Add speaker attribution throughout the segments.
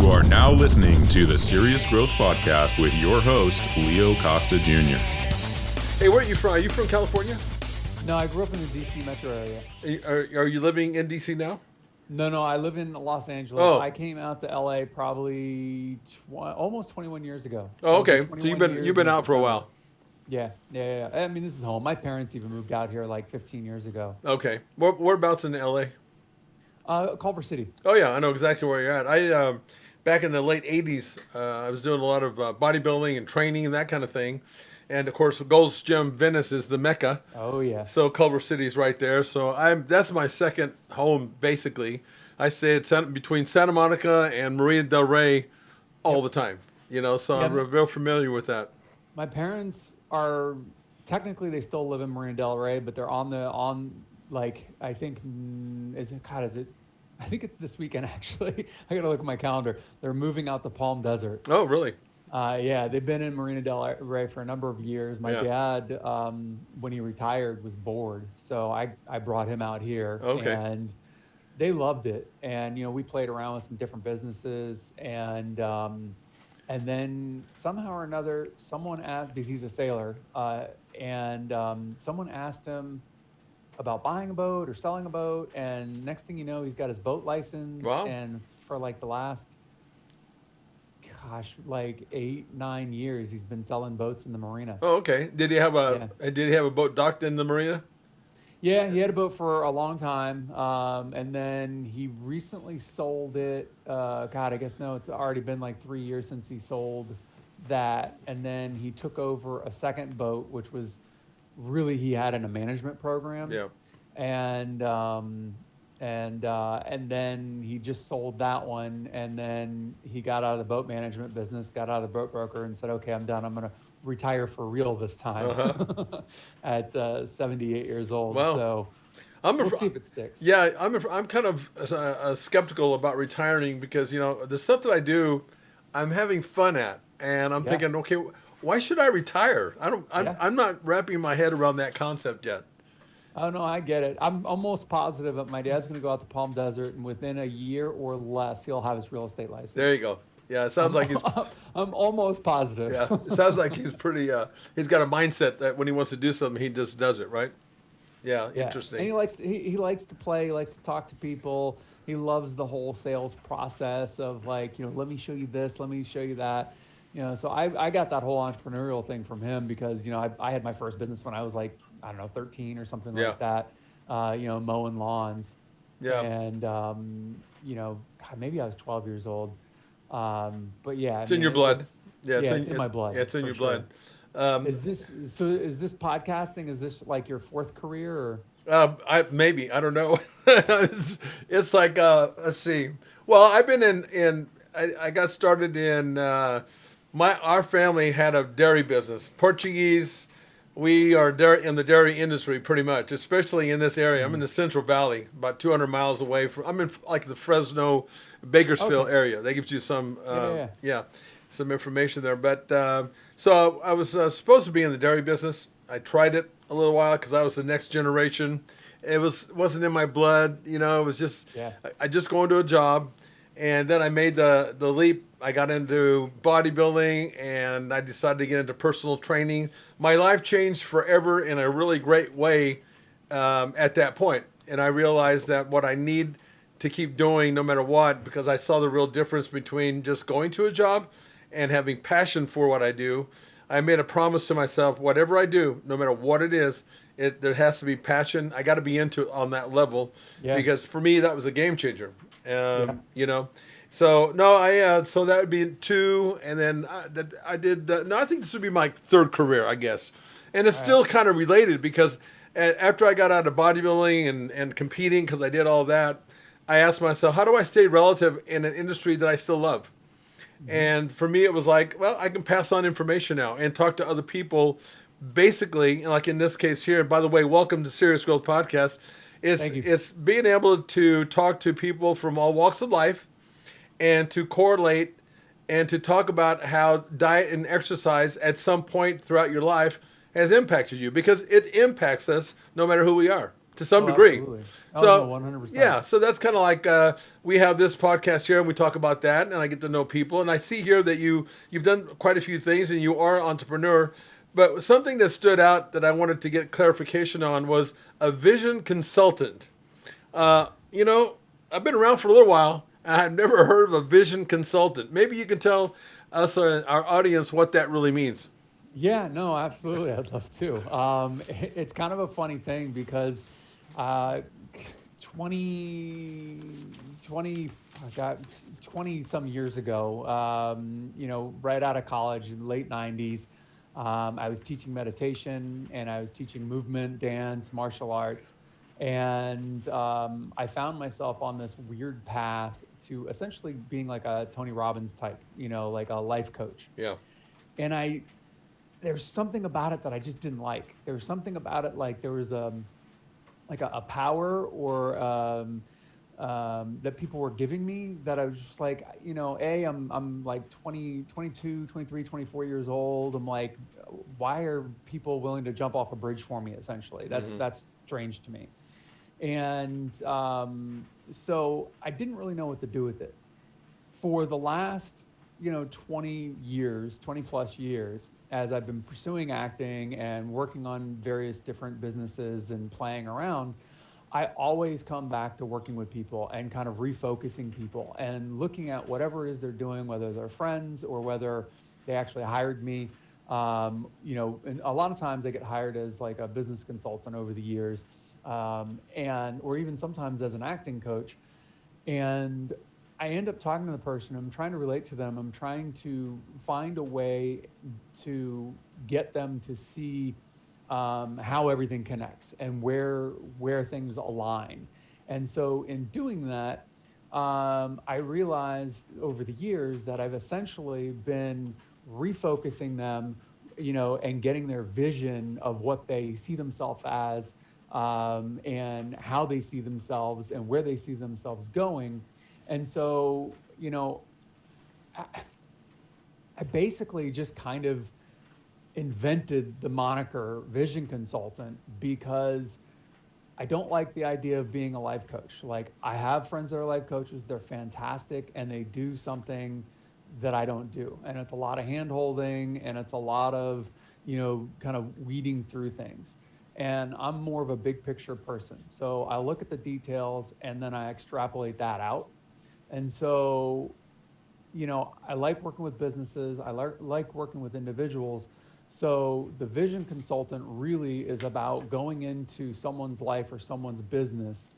Speaker 1: You are now listening to the Serious Growth Podcast with your host, Leo Costa Jr.
Speaker 2: Hey, where are you from? Are you from California?
Speaker 3: No, I grew up in the D.C. metro area.
Speaker 2: Are you living in D.C. now?
Speaker 3: No, I live in Los Angeles.
Speaker 2: Oh.
Speaker 3: I came out to L.A. probably almost 21 years ago.
Speaker 2: Oh, okay. So
Speaker 3: 21
Speaker 2: you've been out for a
Speaker 3: September.
Speaker 2: while.
Speaker 3: Yeah. I mean, this is home. My parents even moved out here like 15 years ago.
Speaker 2: Okay. Whereabouts in L.A.?
Speaker 3: Culver City.
Speaker 2: Oh, yeah. I know exactly where you're at. I back in the late 80s, I was doing a lot of bodybuilding and training and that kind of thing. And, of course, Gold's Gym Venice is the Mecca.
Speaker 3: Oh, yeah.
Speaker 2: So Culver City's right there. So that's my second home, basically. I stay between Santa Monica and Marina del Rey all the time. So I'm real familiar with that.
Speaker 3: My parents are, technically they still live in Marina del Rey, but they're I think it's this weekend, actually. I got to look at my calendar. They're moving out to Palm Desert.
Speaker 2: Oh, really?
Speaker 3: Yeah, they've been in Marina del Rey for a number of years. My dad, when he retired, was bored, so I brought him out here.
Speaker 2: Okay.
Speaker 3: And they loved it. And we played around with some different businesses, and then somehow or another, someone asked, because he's a sailor, and someone asked him about buying a boat or selling a boat, and next thing you know, he's got his boat license.
Speaker 2: Wow.
Speaker 3: And for like the last 8-9 years he's been selling boats in the marina.
Speaker 2: Oh, okay. Did he have a boat docked in the marina?
Speaker 3: Yeah, he had a boat for a long time, and then he recently sold it. I guess it's already been like 3 years since he sold that, and then he took over a second boat, which was really, he had in a management program.
Speaker 2: Yeah.
Speaker 3: And then he just sold that one, and then he got out of the boat management business, got out of the boat broker, and said, "Okay, I'm done. I'm going to retire for real this time." At 78 years old.
Speaker 2: Wow.
Speaker 3: So we'll see if it sticks.
Speaker 2: Yeah, I'm kind of skeptical about retiring because the stuff that I do, I'm having fun at, and I'm thinking, okay, why should I retire? I'm not wrapping my head around that concept yet.
Speaker 3: Oh, no, I get it. I'm almost positive that my dad's going to go out to Palm Desert, and within a year or less, he'll have his real estate license.
Speaker 2: There you go. Yeah, it sounds like he's...
Speaker 3: I'm almost positive.
Speaker 2: Yeah, it sounds like he's pretty... he's got a mindset that when he wants to do something, he just does it, right? Yeah. Interesting.
Speaker 3: And he likes to play, he likes to talk to people. He loves the whole sales process of let me show you this, let me show you that. So I got that whole entrepreneurial thing from him because, I had my first business when I was 13 or something like that, mowing lawns.
Speaker 2: Yeah.
Speaker 3: And, maybe I was 12 years old. But yeah.
Speaker 2: It's in your blood.
Speaker 3: It's in my blood.
Speaker 2: Yeah, it's in your blood.
Speaker 3: Is this podcasting, is this like your fourth career
Speaker 2: or? I don't know. it's like, let's see. Well, I've been I got started in, our family had a dairy business. Portuguese. We are in the dairy industry pretty much, especially in this area. I'm in the Central Valley, about 200 miles away I'm in the Fresno, Bakersfield area. That gives you some, some information there. But so I was supposed to be in the dairy business. I tried it a little while because I was the next generation. It wasn't in my blood, It was just I just go into a job. And then I made the leap. I got into bodybuilding, and I decided to get into personal training. My life changed forever in a really great way at that point. And I realized that what I need to keep doing no matter what, because I saw the real difference between just going to a job and having passion for what I do. I made a promise to myself, whatever I do, no matter what it is, there has to be passion. I got to be into it on that level because for me, that was a game changer. So no, so that would be 2, and then I did. I think this would be my third career, I guess, and it's still kind of related because after I got out of bodybuilding and competing, because I did all that, I asked myself, how do I stay relative in an industry that I still love? Mm-hmm. And for me, it was like, well, I can pass on information now and talk to other people. Basically, like in this case here. By the way, welcome to Serious Growth Podcast. It's being able to talk to people from all walks of life and to correlate and to talk about how diet and exercise at some point throughout your life has impacted you, because it impacts us no matter who we are. to some degree.
Speaker 3: Absolutely.
Speaker 2: So,
Speaker 3: 100%.
Speaker 2: yeah, so that's kind of like we have this podcast here and we talk about that, and I get to know people. And I see here that you've done quite a few things and you are an entrepreneur. But something that stood out that I wanted to get clarification on was a vision consultant. You know, I've been around for a little while, and I've never heard of a vision consultant. Maybe you can tell us, our audience, what that really means.
Speaker 3: Yeah, no, absolutely. I'd love to. It's kind of a funny thing because 20 some years ago, you know, right out of college in the late 90s, I was teaching meditation and I was teaching movement, dance, martial arts. And I found myself on this weird path to essentially being like a Tony Robbins type, you know, like a life coach.
Speaker 2: Yeah.
Speaker 3: And there's something about it that I just didn't like. There was something about it, like there was like a power or that people were giving me that I was just like, you know, I'm like 20, 22, 23, 24 years old. I'm like, why are people willing to jump off a bridge for me, essentially? That's strange to me. And so I didn't really know what to do with it. For the last, you know, 20 plus years, as I've been pursuing acting and working on various different businesses and playing around, I always come back to working with people and kind of refocusing people and looking at whatever it is they're doing, whether they're friends or whether they actually hired me. You know, and a lot of times I get hired as like a business consultant over the years, or even sometimes as an acting coach. And I end up talking to the person, I'm trying to relate to them, I'm trying to find a way to get them to see how everything connects and where things align. And so in doing that, I realized over the years that I've essentially been refocusing them, you know, and getting their vision of what they see themselves as, and how they see themselves and where they see themselves going. And so, you know, I basically just kind of invented the moniker vision consultant because I don't like the idea of being a life coach. Like, I have friends that are life coaches, they're fantastic, and they do something that I don't do. And it's a lot of hand holding and it's a lot of, you know, kind of weeding through things. And I'm more of a big picture person. So I look at the details and then I extrapolate that out. And so, you know, I like working with businesses. I like working with individuals. So the vision consultant really is about going into someone's life or someone's business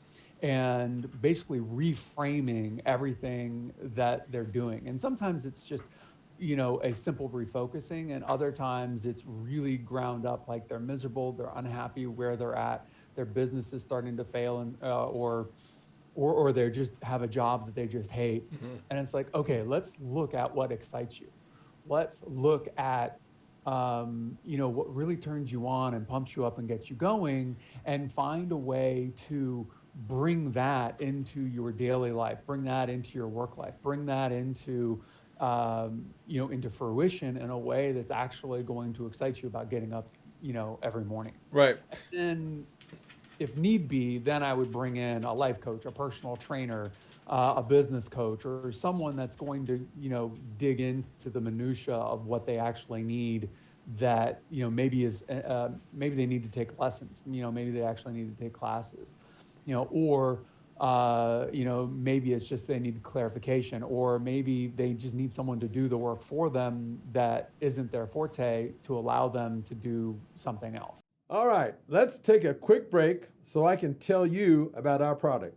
Speaker 3: and basically reframing everything that they're doing. And sometimes it's just, you know, a simple refocusing, and other times it's really ground up, like they're miserable, they're unhappy where they're at, their business is starting to fail, and or they just have a job that they just hate. And it's like, okay, let's look at what excites you. Let's look at, you know, what really turns you on and pumps you up and gets you going, and find a way to bring that into your daily life, bring that into your work life, bring that into, you know, into fruition in a way that's actually going to excite you about getting up, you know, every morning.
Speaker 2: Right.
Speaker 3: And if need be, then I would bring in a life coach, a personal trainer, a business coach, or someone that's going to, you know, dig into the minutia of what they actually need. That, you know, maybe they need to take lessons. You know, maybe they actually need to take classes. You know, or you know, maybe it's just they need clarification, or maybe they just need someone to do the work for them that isn't their forte, to allow them to do something else.
Speaker 2: All right, let's take a quick break so I can tell you about our product.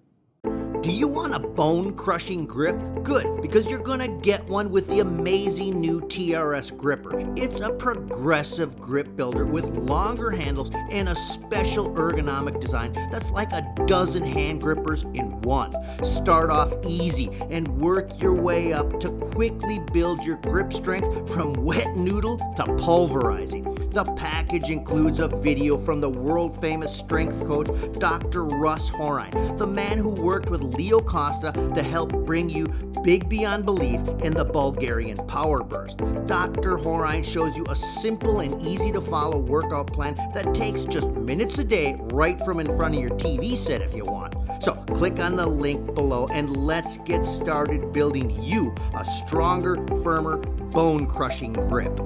Speaker 4: Do you want a bone-crushing grip? Good, because you're gonna get one with the amazing new Trs Gripper. It's a progressive grip builder with longer handles and a special ergonomic design that's like a dozen hand grippers in one. Start off easy and work your way up to quickly build your grip strength from wet noodle to pulverizing. The package includes a video from the world-famous strength coach, Dr. Russ Horine, the man who worked with with Leo Costa to help bring you big beyond belief in the Bulgarian power burst. Dr. Horine shows you a simple and easy to follow workout plan that takes just minutes a day right from in front of your TV set if you want. So click on the link below and let's get started building you a stronger, firmer, bone-crushing grip.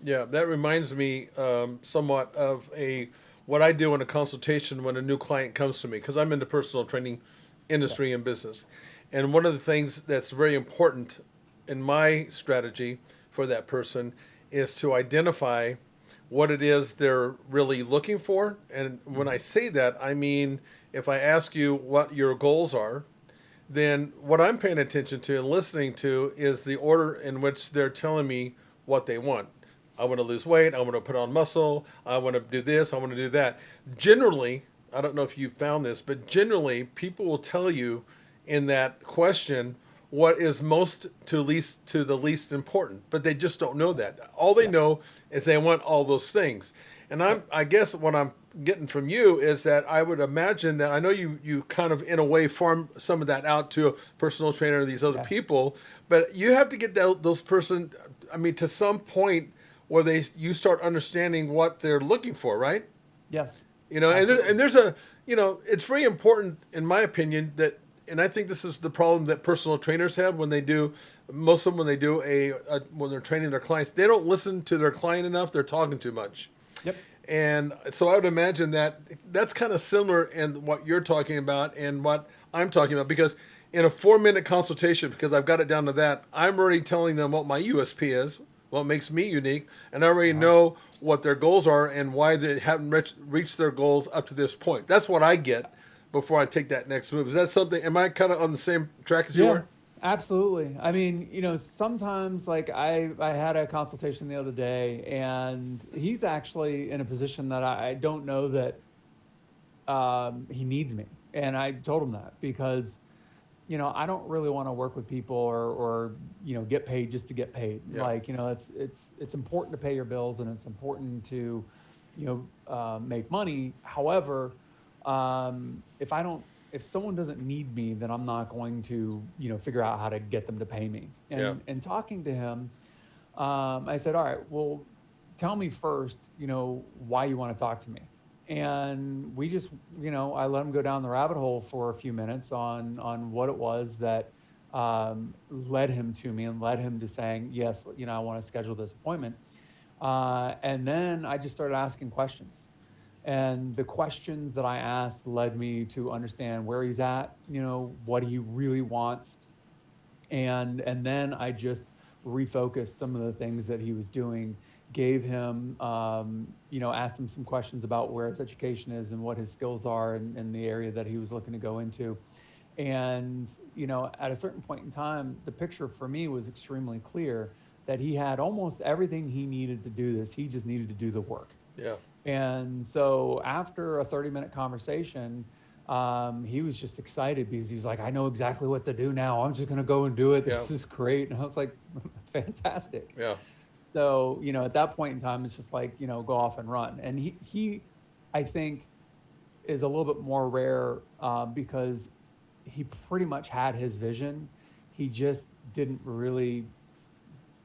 Speaker 2: Yeah, that reminds me somewhat of what I do in a consultation when a new client comes to me, because I'm in the personal training industry and business. And one of the things that's very important in my strategy for that person is to identify what it is they're really looking for. And when I say that, I mean, if I ask you what your goals are, then what I'm paying attention to and listening to is the order in which they're telling me what they want. I want to lose weight. I want to put on muscle. I want to do this. I want to do that. Generally, I don't know if you found this, but generally people will tell you in that question what is most to the least important, but they just don't know that. All they know is they want all those things. And I guess what I'm getting from you is that I would imagine that I know you kind of in a way farm some of that out to a personal trainer or these other people, but you have to get those person, I mean, to some point where you start understanding what they're looking for, right?
Speaker 3: Yes.
Speaker 2: You know, and there's it's very important in my opinion that, and I think this is the problem that personal trainers have when they do, most of them when they do when they're training their clients, they don't listen to their client enough. They're talking too much.
Speaker 3: Yep.
Speaker 2: And so I would imagine that that's kind of similar in what you're talking about and what I'm talking about, because in a 4-minute consultation, because I've got it down to that, I'm already telling them what my USP is, what makes me unique, and I already know what their goals are and why they haven't reached their goals up to this point. That's what I get before I take that next move. Is that something, am I kind of on the same track as you are?
Speaker 3: Absolutely. I mean, sometimes like I had a consultation the other day and he's actually in a position that I don't know that he needs me. And I told him that because I don't really want to work with people or get paid just to get paid.
Speaker 2: Yeah.
Speaker 3: Like, it's important to pay your bills and it's important to, make money. However, if someone doesn't need me, then I'm not going to, figure out how to get them to pay me. And talking to him, I said, all right, well, tell me first, why you want to talk to me. And we just, I let him go down the rabbit hole for a few minutes on what it was that led him to me and led him to saying, yes, I want to schedule this appointment. And then I just started asking questions. And the questions that I asked led me to understand where he's at, what he really wants. And then I just refocused some of the things that he was doing, gave him, asked him some questions about where his education is and what his skills are in the area that he was looking to go into. And, at a certain point in time, the picture for me was extremely clear that he had almost everything he needed to do this. He just needed to do the work.
Speaker 2: Yeah.
Speaker 3: And so after a 30-minute conversation, he was just excited because he was like, I know exactly what to do now. I'm just going to go and do it. This is great. And I was like, fantastic.
Speaker 2: Yeah.
Speaker 3: So, at that point in time, it's just like, go off and run. And he I think, is a little bit more rare because he pretty much had his vision. He just didn't really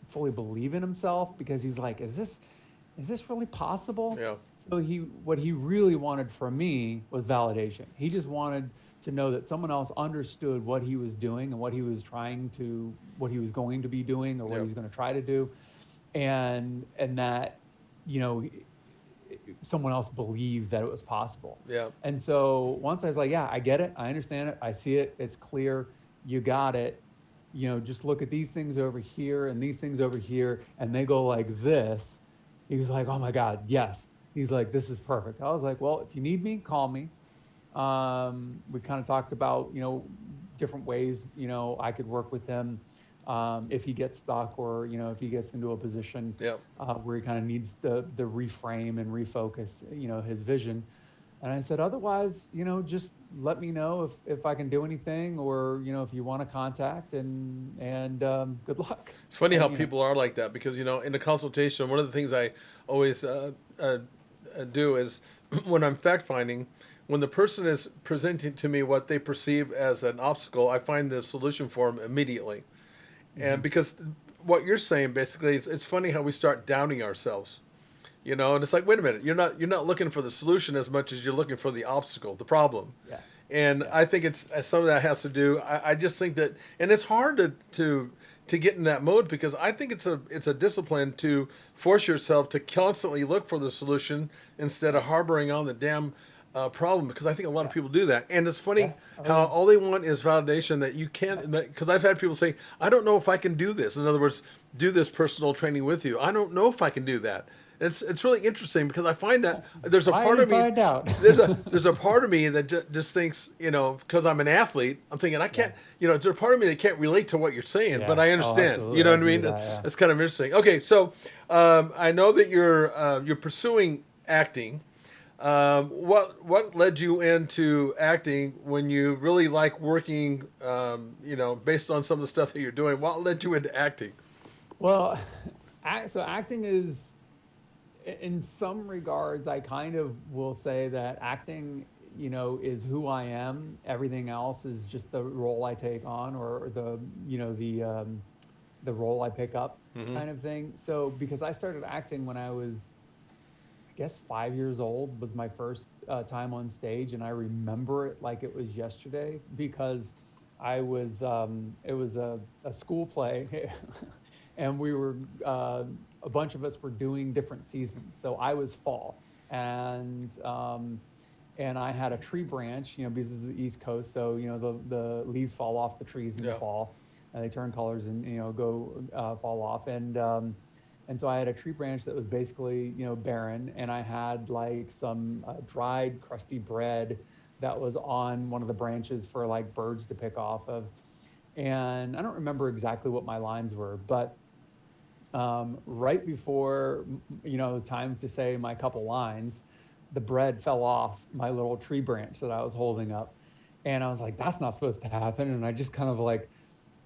Speaker 3: fully believe in himself because he's like, is this really possible?
Speaker 2: Yeah.
Speaker 3: So what he really wanted from me was validation. He just wanted to know that someone else understood what he was doing and what he was going to be doing or what he was going to try to do. And that, someone else believed that it was possible.
Speaker 2: Yeah.
Speaker 3: And so once I was like, yeah, I get it. I understand it. I see it. It's clear. You got it. Just look at these things over here and these things over here. And they go like this. He was like, oh my God, yes. He's like, this is perfect. I was like, well, if you need me, call me. We kind of talked about, different ways, I could work with him if he gets stuck or, if he gets into a position where he kind of needs the reframe and refocus, his vision. And I said, otherwise, just let me know if I can do anything or, if you want to contact and good luck.
Speaker 2: It's funny how
Speaker 3: you
Speaker 2: people are like that because, in the consultation, one of the things I always do is when I'm fact finding, when the person is presenting to me what they perceive as an obstacle, I find the solution for them immediately. And because what you're saying basically, it's funny how we start downing ourselves, you know, and it's like, wait a minute, you're not looking for the solution as much as you're looking for the obstacle, the problem.
Speaker 3: Yeah.
Speaker 2: And I think it's some of that has to do. I just think that, and it's hard to get in that mode, because I think it's a discipline to force yourself to constantly look for the solution instead of harboring on the damn problem, because I think a lot of people do that. And it's funny how all they want is validation that you can't, because I've had people say, I don't know if I can do this. In other words, do this personal training with you. I don't know if I can do that. It's really interesting, because I find that there's a part of me
Speaker 3: find out.
Speaker 2: there's a part of me that just thinks, you know, because I'm an athlete, I'm thinking I can't, you know, there's a part of me that can't relate to what you're saying, but I understand. You know what I mean? It's kind of interesting. Okay, so I know that you're pursuing acting. What led you into acting when you really like working? You know, based on some of the stuff that you're doing, what led you into acting?
Speaker 3: Well, so acting is, in some regards, I kind of will say that acting, you know, is who I am. Everything else is just the role I take on, or the, you know, the role I pick up, kind of thing. So because I started acting when I was, I guess, 5 years old was my first time on stage, and I remember it like it was yesterday, because I was it was a school play, and we were a bunch of us were doing different seasons. So I was fall, and I had a tree branch, you know, because this is the East Coast, so you know the leaves fall off the trees in the fall, and they turn colors and, you know, go fall off, and so I had a tree branch that was basically, you know, barren, and I had like some dried crusty bread that was on one of the branches for like birds to pick off of, and I don't remember exactly what my lines were, but right before, you know, it was time to say my couple lines, the bread fell off my little tree branch that I was holding up. And I was like, that's not supposed to happen. And I just kind of like,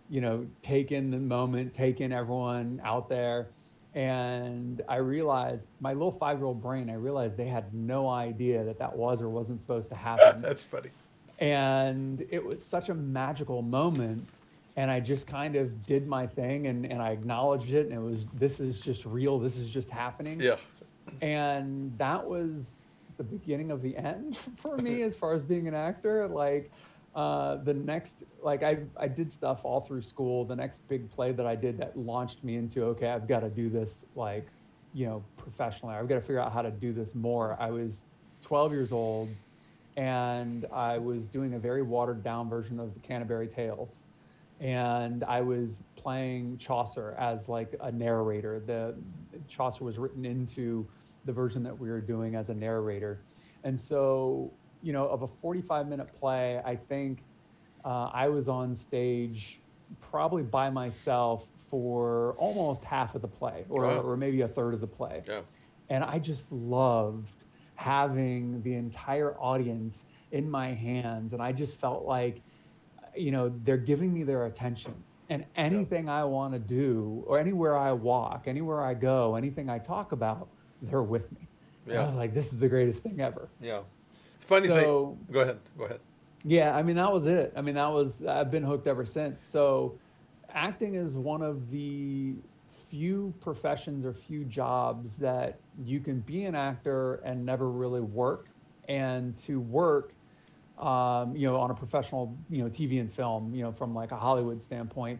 Speaker 3: you know, take in the moment, take in everyone out there. And I realized, my little 5-year-old brain, I realized they had no idea that was or wasn't supposed to happen.
Speaker 2: That's funny.
Speaker 3: And it was such a magical moment. And I just kind of did my thing, and I acknowledged it, and it was, this is just real, this is just happening.
Speaker 2: Yeah.
Speaker 3: And that was the beginning of the end for me as far as being an actor. Like the next, like I did stuff all through school. The next big play that I did that launched me into, okay, I've got to do this, like, you know, professionally. I've got to figure out how to do this more. I was 12 years old, and I was doing a very watered down version of the Canterbury Tales. And I was playing Chaucer as like a narrator. The Chaucer was written into the version that we were doing as a narrator. And so, you know, of a 45-minute play, I think I was on stage probably by myself for almost half of the play, or maybe a third of the play. Yeah. And I just loved having the entire audience in my hands. And I just felt like, you know, they're giving me their attention, and anything I want to do, or anywhere I walk, anywhere I go, anything I talk about, they're with me. Yeah. I was like, this is the greatest thing ever.
Speaker 2: Yeah. Funny thing. Go ahead.
Speaker 3: Yeah. I mean, that was it. I mean, I've been hooked ever since. So acting is one of the few professions or few jobs that you can be an actor and never really work, and to work, you know, on a professional, you know, TV and film, you know, from like a Hollywood standpoint,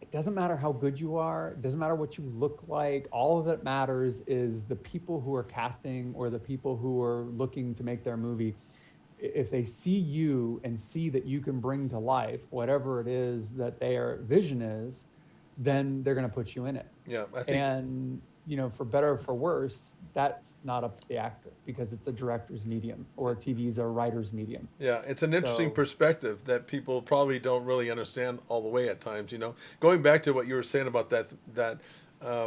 Speaker 3: it doesn't matter how good you are. It doesn't matter what you look like. All that matters is the people who are casting, or the people who are looking to make their movie. If they see you and see that you can bring to life whatever it is that their vision is, then they're going to put you in it.
Speaker 2: Yeah, I think.
Speaker 3: And, you know, for better or for worse, that's not up to the actor, because it's a director's medium, or TV's a writer's medium.
Speaker 2: Yeah, it's an interesting perspective that people probably don't really understand all the way at times, you know. Going back to what you were saying about that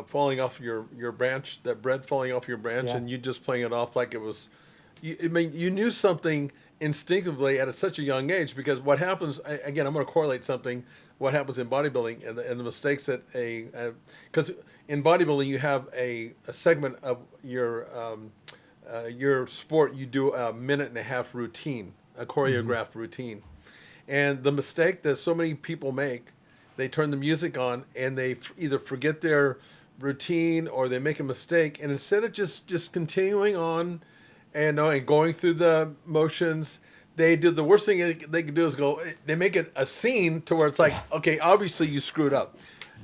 Speaker 2: falling off your branch, that bread falling off your branch, and you just playing it off like it was, I mean, you knew something instinctively at such a young age, because what happens, again, I'm going to correlate something, what happens in bodybuilding and the mistakes that because in bodybuilding you have a segment of your your sport, you do a 1.5-minute routine, a choreographed routine. And the mistake that so many people make, they turn the music on and they either forget their routine or they make a mistake. And instead of just continuing on and going through the motions, they do the worst thing they can do is they make it a scene to where it's like, okay, obviously you screwed up.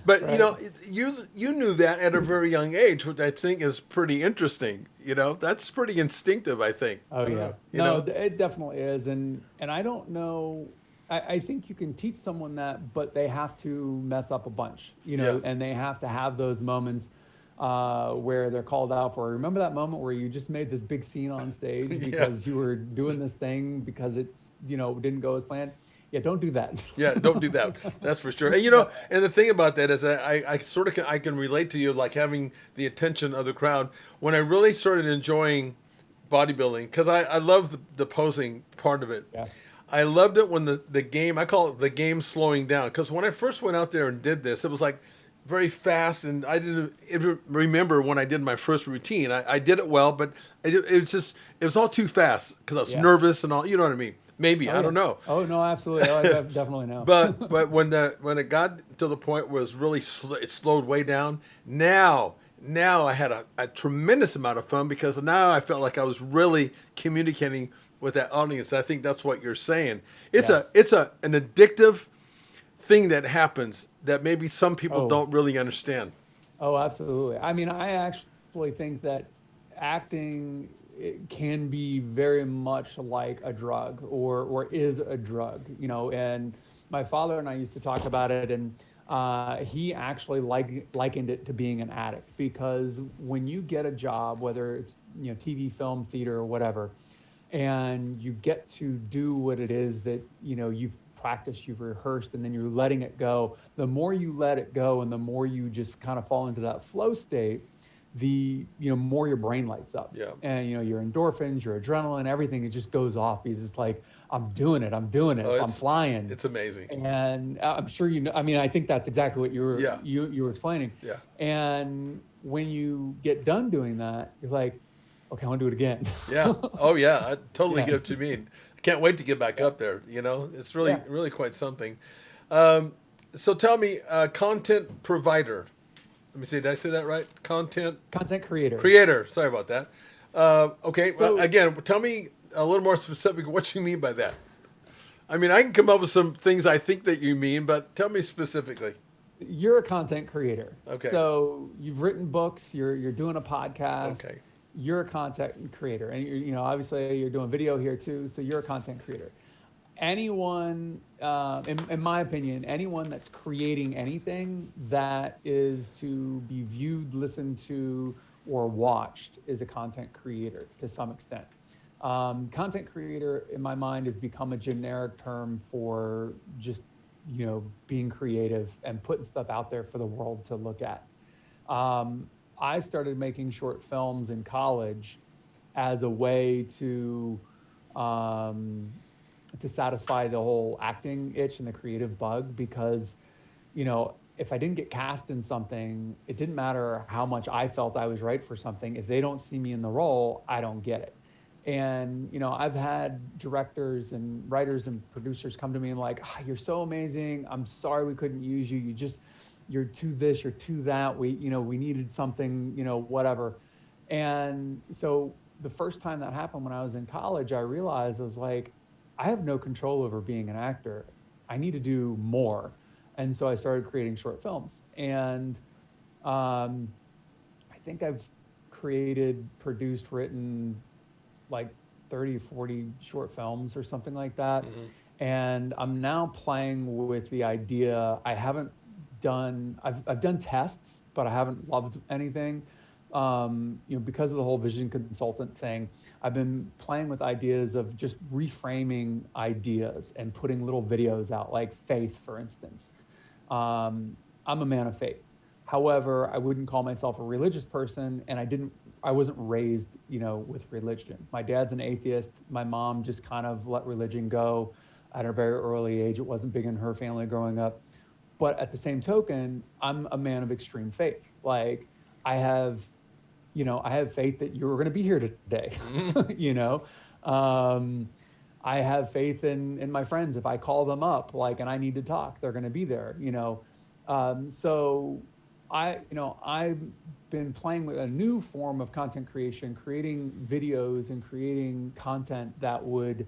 Speaker 2: But,
Speaker 3: Right.
Speaker 2: you knew that at a very young age, which I think is pretty interesting. That's pretty instinctive, I think.
Speaker 3: Oh
Speaker 2: I don't
Speaker 3: yeah.
Speaker 2: know,
Speaker 3: No, it definitely is. And I don't know. I think you can teach someone that, but they have to mess up a bunch,
Speaker 2: Yeah.
Speaker 3: and they have to have those moments where they're called out for. Remember that moment where you just made this big scene on stage
Speaker 2: Yeah.
Speaker 3: because you were doing this thing because it's, didn't go as planned. Yeah, don't do that.
Speaker 2: Yeah, don't do that. That's for sure. And and the thing about that is I sort of I can relate to you, like having the attention of the crowd. When I really started enjoying bodybuilding, because I love the posing part of it.
Speaker 3: Yeah.
Speaker 2: I loved it when the game, I call it the game slowing down. Because when I first went out there and did this, it was like very fast, and I didn't even remember when I did my first routine. I did it well, but it was all too fast because I was
Speaker 3: Yeah.
Speaker 2: nervous and all. You know what I mean? Maybe, I don't know.
Speaker 3: Oh no, absolutely. Oh, I definitely know.
Speaker 2: But when it got to the point where it was really it slowed way down, now I had a tremendous amount of fun because now I felt like I was really communicating with that audience. I think that's what you're saying. It's
Speaker 3: Yes.
Speaker 2: an addictive thing that happens that maybe some people
Speaker 3: Oh.
Speaker 2: don't really understand.
Speaker 3: Oh, absolutely. I mean, I actually think that acting, it can be very much like a drug, or is a drug, and my father and I used to talk about it, and he actually likened it to being an addict, because when you get a job, whether it's, TV, film, theater, or whatever, and you get to do what it is that, you've practiced, you've rehearsed, and then you're letting it go. The more you let it go and the more you just kind of fall into that flow state, the more your brain lights up.
Speaker 2: Yeah.
Speaker 3: And your endorphins, your adrenaline, everything, it just goes off. Because it's like, I'm doing it,
Speaker 2: Oh,
Speaker 3: I'm flying.
Speaker 2: It's amazing.
Speaker 3: And I'm sure I mean, I think that's exactly what
Speaker 2: Yeah.
Speaker 3: you were explaining.
Speaker 2: Yeah.
Speaker 3: And when you get done doing that, you're like, okay, I want to do it again.
Speaker 2: Yeah. Oh, yeah. I totally
Speaker 3: Yeah.
Speaker 2: get what you mean. I can't wait to get back up there. It's really,
Speaker 3: Yeah.
Speaker 2: really quite something. So tell me, content provider. Let me see. Did I say that right? Content
Speaker 3: Content creator.
Speaker 2: creator. Sorry about that. Okay.
Speaker 3: So-
Speaker 2: Again, tell me a little more specific what you mean by that. I mean, I can come up with some things I think that you mean, but tell me specifically.
Speaker 3: You're a content creator.
Speaker 2: Okay.
Speaker 3: So you've written books. You're doing a podcast.
Speaker 2: Okay.
Speaker 3: You're a content creator, and obviously you're doing video here too. So you're a content creator. Anyone, in my opinion, anyone that's creating anything that is to be viewed, listened to, or watched is a content creator to some extent. Content creator, in my mind, has become a generic term for just, being creative and putting stuff out there for the world to look at. I started making short films in college as a way to satisfy the whole acting itch and the creative bug, because, if I didn't get cast in something, it didn't matter how much I felt I was right for something. If they don't see me in the role, I don't get it. And, I've had directors and writers and producers come to me and like, you're so amazing. I'm sorry we couldn't use you. You're too this, you're too that. We needed something, whatever. And so the first time that happened when I was in college, I realized I was like, I have no control over being an actor. I need to do more. And so I started creating short films. And I think I've created, produced, written like 30, 40 short films or something like that.
Speaker 2: Mm-hmm.
Speaker 3: And I'm now playing with the idea. I've done tests, but I haven't loved anything. Because of the whole vision consultant thing, I've been playing with ideas of just reframing ideas and putting little videos out, like faith, for instance. I'm a man of faith. However, I wouldn't call myself a religious person, and I wasn't raised, with religion. My dad's an atheist. My mom just kind of let religion go at a very early age. It wasn't big in her family growing up. But at the same token, I'm a man of extreme faith. Like, I have, I have faith that you're going to be here today. you know, I have faith in my friends. If I call them up, and I need to talk, they're going to be there. So I've been playing with a new form of content creation, creating videos and creating content that would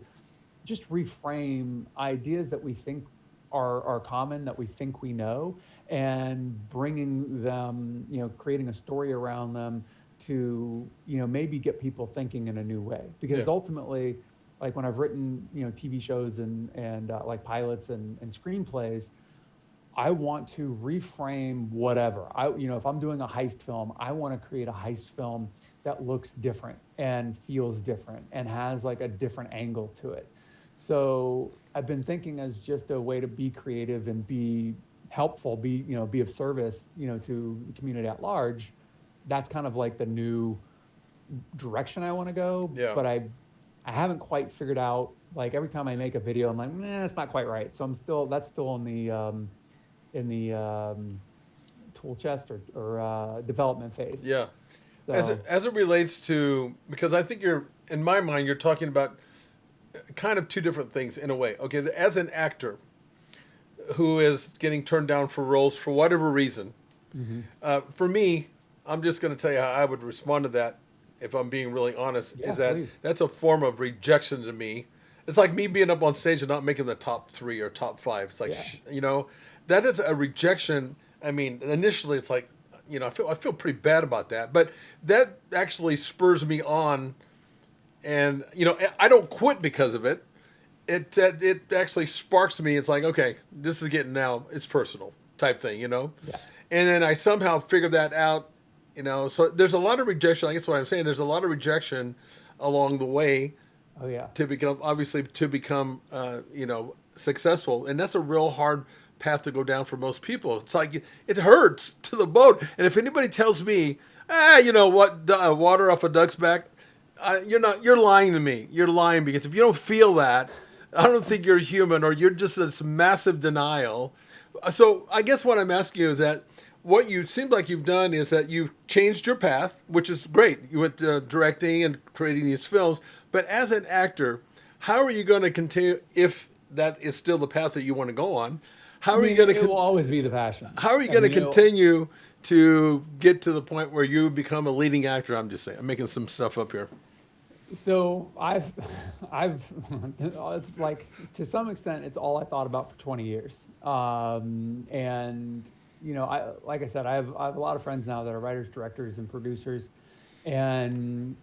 Speaker 3: just reframe ideas that we think are common, that we think we know, and bringing them, creating a story around them to, maybe get people thinking in a new way. Because ultimately, like when I've written, TV shows and like pilots and screenplays, I want to reframe whatever. If I'm doing a heist film, I want to create a heist film that looks different and feels different and has like a different angle to it. So I've been thinking as just a way to be creative and be helpful, be of service, to the community at large. That's kind of like the new direction I want to go.
Speaker 2: Yeah.
Speaker 3: But I haven't quite figured out, like every time I make a video, I'm like, it's not quite right. So that's still in the tool chest or development phase.
Speaker 2: Yeah.
Speaker 3: So,
Speaker 2: As it relates to, because I think in my mind, you're talking about kind of two different things in a way. Okay, as an actor who is getting turned down for roles for whatever reason, for me, I'm just going to tell you how I would respond to that, if I'm being really honest, is that
Speaker 3: please.
Speaker 2: That's a form of rejection to me. It's like me being up on stage and not making the top 3 or top 5. It's like, that is a rejection. I mean, initially it's like, I feel pretty bad about that, but that actually spurs me on. And, I don't quit because of it. It actually sparks me. It's like, okay, this is getting now, it's personal type thing, Yeah. And then I somehow figured that out, So there's a lot of rejection. I guess what I'm saying, there's a lot of rejection along the way.
Speaker 3: Oh, yeah.
Speaker 2: To become, successful. And that's a real hard path to go down for most people. It's like, it hurts to the bone. And if anybody tells me, water off a duck's back, you're lying to me. You're lying, because if you don't feel that, I don't think you're human, or you're just this massive denial. So I guess what I'm asking you is that what you seem like you've done is that you've changed your path, which is great. You went directing and creating these films. But as an actor, how are you going to continue, if that is still the path that you want to go on? How are you going to?
Speaker 3: It will always be the passion.
Speaker 2: How are you going to continue to get to the point where you become a leading actor? I'm just saying. I'm making some stuff up here.
Speaker 3: So I've it's like, to some extent, it's all I thought about for 20 years. And like I said, I have a lot of friends now that are writers, directors, and producers, and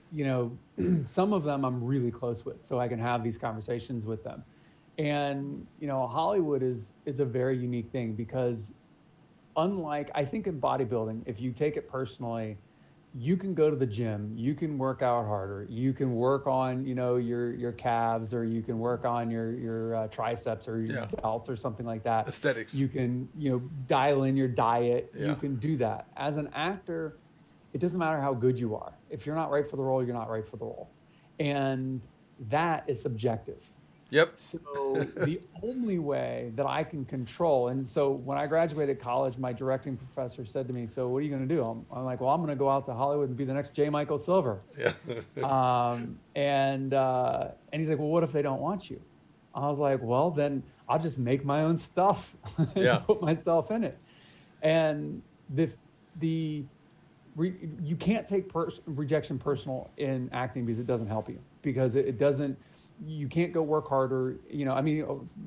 Speaker 3: some of them I'm really close with, so I can have these conversations with them. And Hollywood is a very unique thing, because unlike, I think, in bodybuilding, if you take it personally, you can go to the gym, you can work out harder, you can work on your calves, or you can work on your triceps or your delts or something like that.
Speaker 2: Aesthetics.
Speaker 3: You can dial in your diet.
Speaker 2: Yeah.
Speaker 3: You can do that. As an actor, it doesn't matter how good you are. If you're not right for the role, you're not right for the role, and that is subjective.
Speaker 2: Yep.
Speaker 3: So the only way that I can control, and so when I graduated college, my directing professor said to me, "So what are you going to do?" I'm like, "Well, I'm going to go out to Hollywood and be the next J. Michael Silver."
Speaker 2: Yeah.
Speaker 3: And he's like, "Well, what if they don't want you?" I was like, "Well, then I'll just make my own stuff and put myself in it." And you can't take rejection personal in acting, because it doesn't help you, because it doesn't. You can't go work harder.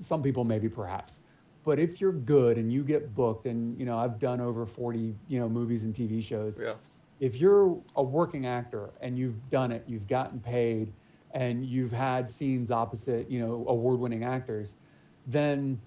Speaker 3: Some people maybe, perhaps, but if you're good and you get booked, and I've done over 40 movies and TV shows.
Speaker 2: Yeah.
Speaker 3: If you're a working actor and you've done it, you've gotten paid, and you've had scenes opposite award-winning actors, then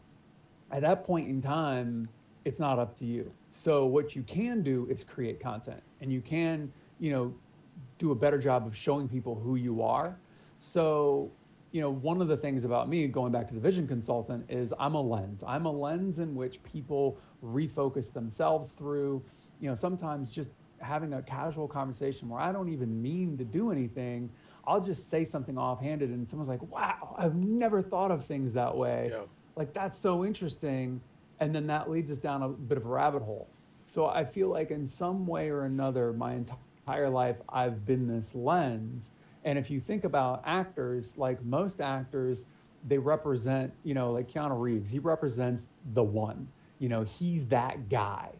Speaker 3: at that point in time, it's not up to you. So what you can do is create content, and you can do a better job of showing people who you are. So one of the things about me, going back to the vision consultant, is I'm a lens. I'm a lens in which people refocus themselves through, sometimes just having a casual conversation where I don't even mean to do anything. I'll just say something offhanded, and someone's like, "Wow, I've never thought of things that way."
Speaker 2: Yeah.
Speaker 3: Like, that's so interesting. And then that leads us down a bit of a rabbit hole. So I feel like in some way or another, my entire entire life I've been this lens. And if you think about actors, like most actors, they represent, like Keanu Reeves, he represents the one. He's that guy.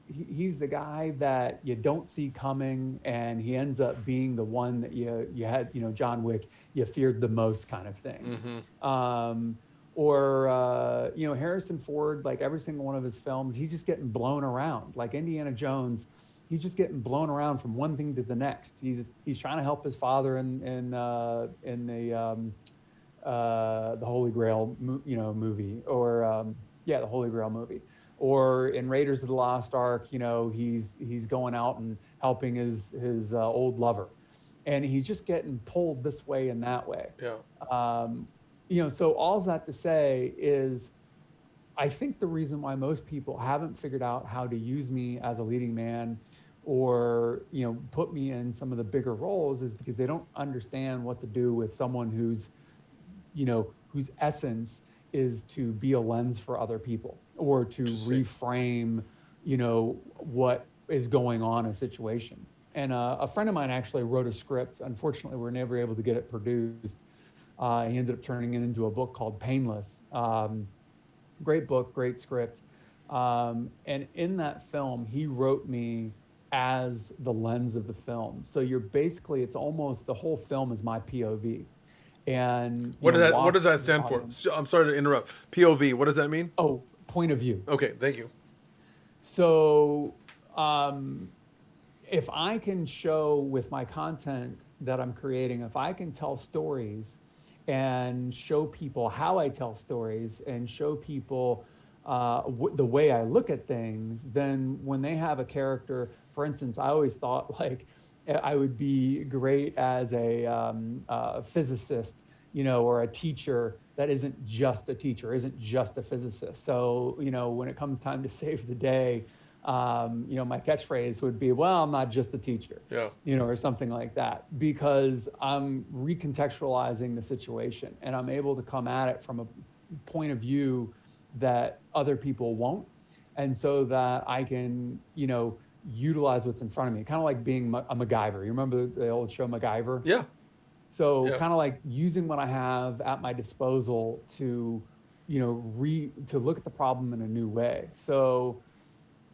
Speaker 3: He's the guy that you don't see coming, and he ends up being the one that you had, John Wick, you feared the most, kind of thing. Or Harrison Ford, like every single one of his films, he's just getting blown around. Like Indiana Jones, he's just getting blown around from one thing to the next. He's trying to help his father in the Holy Grail movie, or the Holy Grail movie, or in Raiders of the Lost Ark, he's going out and helping his old lover, and he's just getting pulled this way and that way. So all that to say is, I think the reason why most people haven't figured out how to use me as a leading man, or put me in some of the bigger roles, is because they don't understand what to do with someone whose essence is to be a lens for other people, or to reframe what is going on in a situation. And a friend of mine actually wrote a script. Unfortunately, we're never able to get it produced. He ended up turning it into a book called Painless. Great book, great script. And in that film, he wrote me as the lens of the film. So it's almost the whole film is my POV. And
Speaker 2: what does that stand for? I'm sorry to interrupt. POV, what does that mean?
Speaker 3: Oh, point of view.
Speaker 2: Okay, thank you.
Speaker 3: So if I can show with my content that I'm creating, if I can tell stories and show people how I tell stories, and show people the way I look at things, then when they have a character, for instance, I always thought like I would be great as a physicist, or a teacher that isn't just a teacher, isn't just a physicist. So, when it comes time to save the day, my catchphrase would be, well, I'm not just a teacher, or something like that, because I'm recontextualizing the situation, and I'm able to come at it from a point of view that other people won't. And so that I can, utilize what's in front of me, kind of like being a MacGyver. You remember the old show MacGyver?
Speaker 2: Yeah.
Speaker 3: So kind of like using what I have at my disposal to, to look at the problem in a new way. So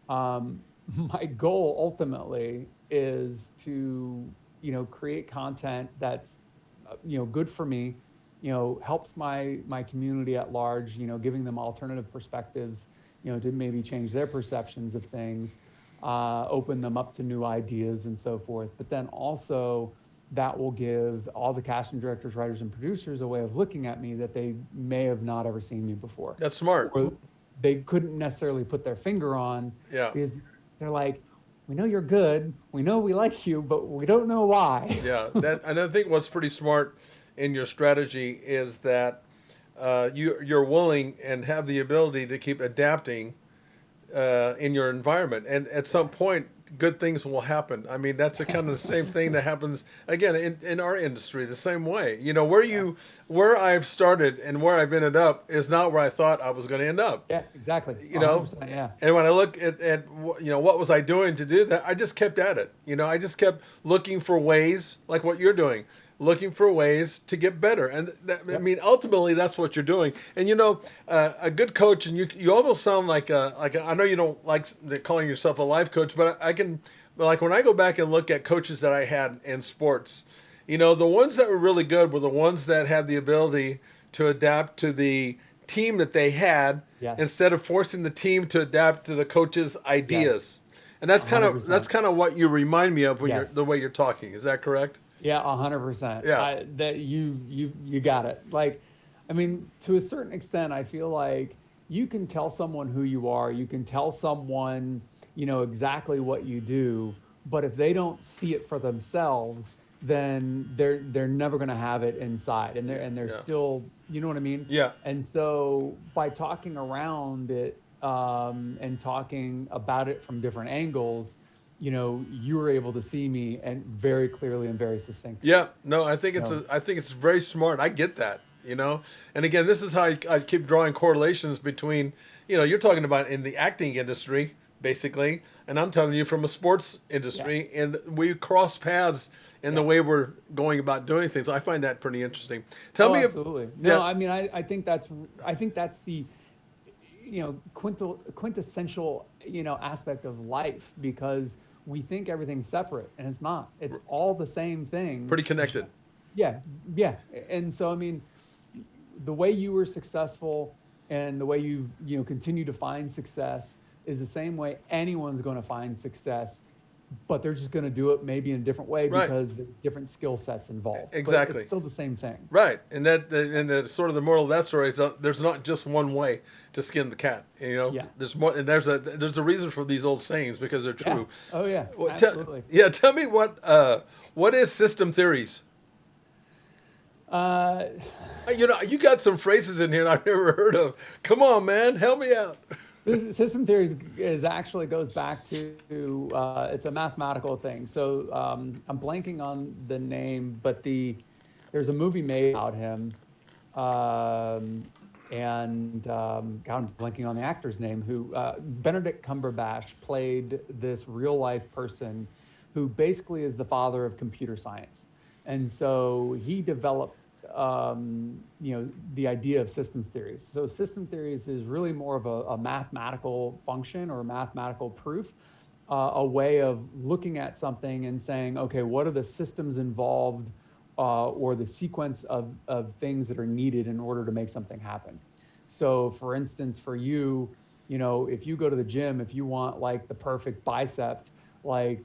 Speaker 3: my goal ultimately is to, create content that's, good for me, helps my community at large, giving them alternative perspectives, to maybe change their perceptions of things, open them up to new ideas and so forth. But then also that will give all the casting directors, writers, and producers a way of looking at me that they may have not ever seen me before.
Speaker 2: That's smart.
Speaker 3: Or they couldn't necessarily put their finger on, because they're like, we know you're good, we know we like you, but we don't know why.
Speaker 2: And I think what's pretty smart in your strategy is that you're willing and have the ability to keep adapting in your environment, and at some point good things will happen. I mean, that's kind of the same thing that happens again in our industry, the same way. Where I've started and where I've ended up is not where I thought I was going to end up.
Speaker 3: Yeah, exactly.
Speaker 2: And when I look at what was I doing to do that, I just kept at it. I just kept looking for ways, like what you're doing, looking for ways to get better. And I mean, ultimately that's what you're doing. And a good coach, and you almost sound like I know you don't like calling yourself a life coach, but when I go back and look at coaches that I had in sports, the ones that were really good were the ones that had the ability to adapt to the team that they had, instead of forcing the team to adapt to the coach's ideas. And that's kind of what you remind me of when the way you're talking. Is that correct?
Speaker 3: Yeah, 100%.
Speaker 2: Yeah.
Speaker 3: That you got it. Like, I mean, to a certain extent, I feel like you can tell someone who you are. You can tell someone, exactly what you do. But if they don't see it for themselves, then they're never going to have it inside, and they're still, you know what I mean?
Speaker 2: Yeah.
Speaker 3: And so by talking around it and talking about it from different angles, you were able to see me and very clearly and very succinctly.
Speaker 2: Yeah, no, I think it's very smart. I get that, And again, this is how I keep drawing correlations between, you're talking about in the acting industry, basically. And I'm telling you from a sports industry, and we cross paths in the way we're going about doing things. I find that pretty interesting. Tell me,
Speaker 3: absolutely. No, I mean, I think that's the, quintessential, aspect of life, because we think everything's separate, and it's not. It's all the same thing.
Speaker 2: pretty connected.
Speaker 3: Yeah, yeah. And so, I mean, the way you were successful and the way you continue to find success is the same way anyone's going to find success, but they're just going to do it maybe in a different way because the different skill sets involved.
Speaker 2: Exactly.
Speaker 3: But it's still the same thing.
Speaker 2: Right, and the sort of the moral of that story is there's not just one way to skin the cat. There's more, and there's a reason for these old sayings because they're true.
Speaker 3: Yeah. Oh yeah,
Speaker 2: Well,
Speaker 3: absolutely.
Speaker 2: Tell me what is system theories? You got some phrases in here I've never heard of. Come on, man, help me out.
Speaker 3: System theory actually goes back to it's a mathematical thing. So I'm blanking on the name, but there's a movie made about him, and God, I'm blanking on the actor's name. Who Benedict Cumberbatch played this real life person, who basically is the father of computer science, and so he developed the idea of systems theories. So system theories is really more of a mathematical function or a mathematical proof, a way of looking at something and saying, okay, what are the systems involved or the sequence of things that are needed in order to make something happen. So for instance, for you, if you go to the gym, if you want like the perfect bicep, the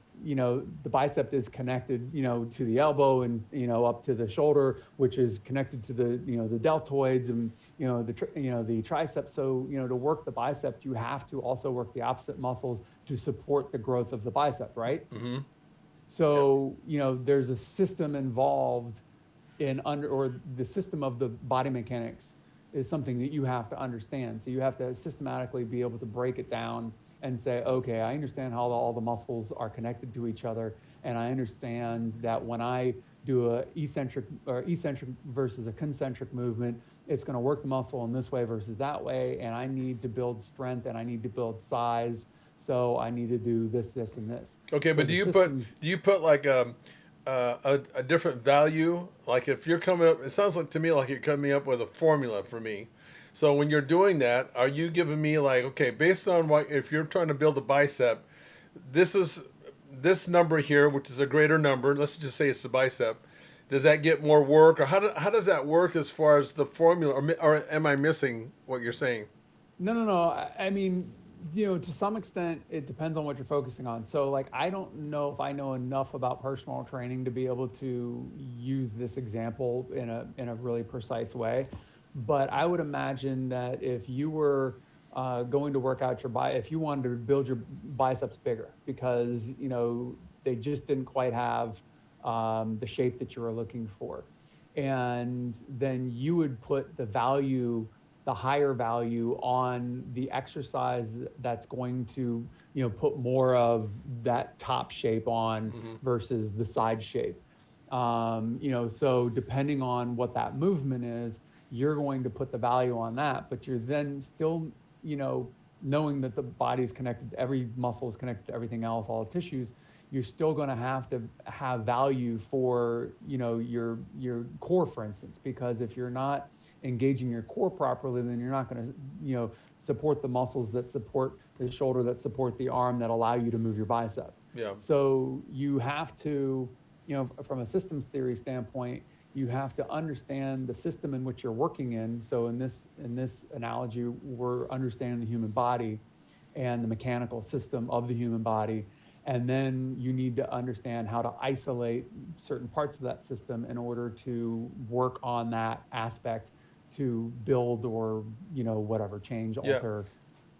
Speaker 3: bicep is connected, to the elbow and, up to the shoulder, which is connected to the, the deltoids and, the triceps. So, to work the bicep, you have to also work the opposite muscles to support the growth of the bicep, right?
Speaker 2: Mm-hmm.
Speaker 3: So, there's a system involved or the system of the body mechanics is something that you have to understand. So you have to systematically be able to break it down and say, okay, I understand how all the muscles are connected to each other, and I understand that when I do a eccentric versus a concentric movement, it's going to work the muscle in this way versus that way, and I need to build strength and I need to build size, so I need to do this, and this.
Speaker 2: Okay,
Speaker 3: so
Speaker 2: but do you put like a different value? Like if you're coming up, it sounds like to me like you're coming up with a formula for me. So when you're doing that, are you giving me like, okay, based on if you're trying to build a bicep, this is this number here, which is a greater number. Let's just say it's the bicep. Does that get more work, or how does that work as far as the formula, or am I missing what you're saying?
Speaker 3: No. I mean, to some extent, it depends on what you're focusing on. So like, I don't know if I know enough about personal training to be able to use this example in a really precise way. But I would imagine that if you were going to work out if you wanted to build your biceps bigger because, they just didn't quite have the shape that you were looking for. And then you would put the higher value on the exercise that's going to, put more of that top shape on versus the side shape. So depending on what that movement is, you're going to put the value on that, but you're then still, knowing that the body is connected, every muscle is connected to everything else, all the tissues, you're still going to have value for, your core, for instance, because if you're not engaging your core properly, then you're not going to, support the muscles that support the shoulder, that support the arm, that allow you to move your bicep.
Speaker 2: Yeah.
Speaker 3: So you have to, from a systems theory standpoint, you have to understand the system in which you're working in. So in this analogy, we're understanding the human body and the mechanical system of the human body. And then you need to understand how to isolate certain parts of that system in order to work on that aspect to build or, whatever, change, alter,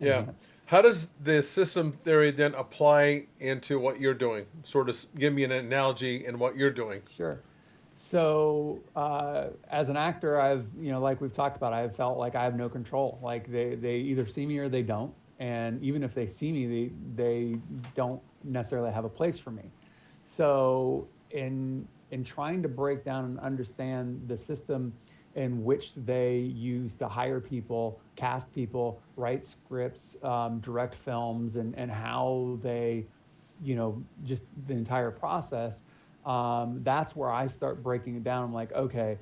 Speaker 3: enhance.
Speaker 2: How does the system theory then apply into what you're doing? Sort of give me an analogy in what you're doing.
Speaker 3: Sure. So as an actor, I've, like we've talked about, I've felt like I have no control. Like they either see me or they don't. And even if they see me, they don't necessarily have a place for me. So in trying to break down and understand the system in which they use to hire people, cast people, write scripts, direct films, and how they, just the entire process. That's where I start breaking it down. I'm like, okay,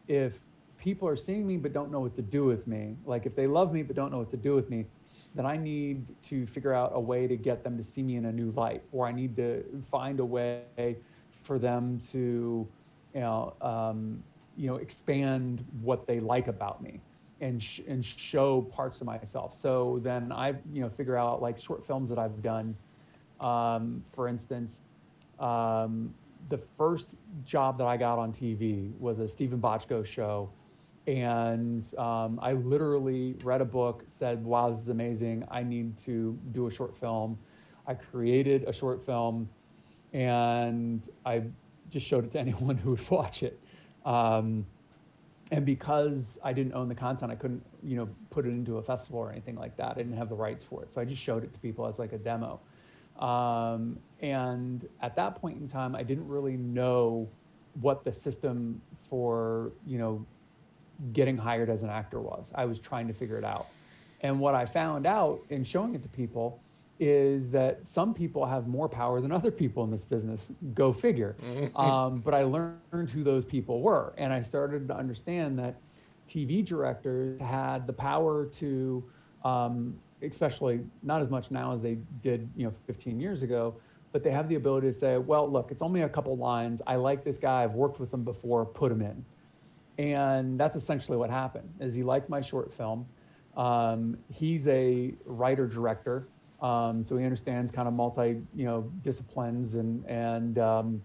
Speaker 3: if people are seeing me but don't know what to do with me, like if they love me but don't know what to do with me, then I need to figure out a way to get them to see me in a new light, or I need to find a way for them to, expand what they like about me and show parts of myself. So then I, figure out like short films that I've done. For instance, the first job that I got on TV was a Stephen Bochco show. And I literally read a book, said, wow, this is amazing. I need to do a short film. I created a short film, and I just showed it to anyone who would watch it. And because I didn't own the content, I couldn't, put it into a festival or anything like that. I didn't have the rights for it. So I just showed it to people as like a demo. And at that point in time, I didn't really know what the system for, getting hired as an actor was. I was trying to figure it out. And what I found out in showing it to people is that some people have more power than other people in this business. Go figure. But I learned who those people were. And I started to understand that TV directors had the power to, especially not as much now as they did, 15 years ago, but they have the ability to say, well, look, it's only a couple lines. I like this guy. I've worked with him before. Put him in. And that's essentially what happened, is he liked my short film. He's a writer-director, so he understands kind of disciplines, and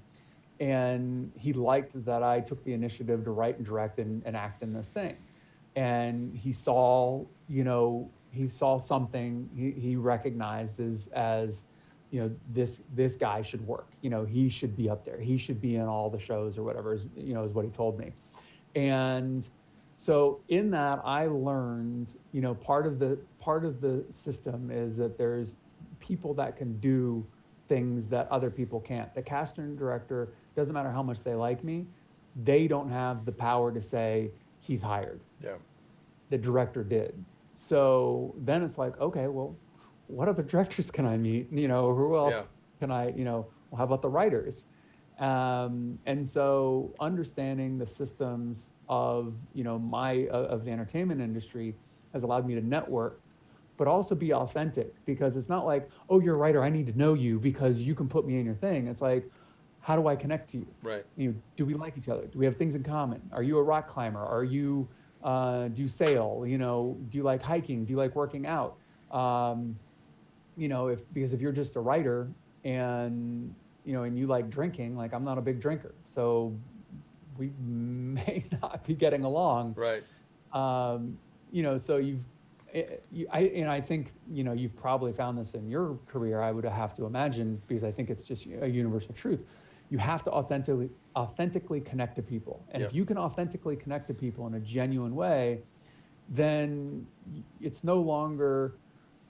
Speaker 3: he liked that I took the initiative to write and direct and act in this thing. And he saw something he recognized as this guy should work. He should be up there. He should be in all the shows or whatever, is what he told me. And so in that, I learned, part of the system is that there's people that can do things that other people can't. The caster and director, doesn't matter how much they like me, they don't have the power to say he's hired. Yeah. The director did. So then it's like, okay, well, what other directors can I meet? Who else can I, well, how about the writers? And so understanding the systems of, of the entertainment industry has allowed me to network, but also be authentic, because it's not like, oh, you're a writer, I need to know you because you can put me in your thing. It's like, how do I connect to you? Right. Do we like each other? Do we have things in common? Are you a rock climber? Are you, do you sail? Do you like hiking? Do you like working out? Because if you're just a writer and you like drinking, like I'm not a big drinker, so we may not be getting along. Right. So I think, you've probably found this in your career, I would have to imagine, because I think it's just a universal truth. You have to authentically connect to people. And if you can authentically connect to people in a genuine way, then it's no longer,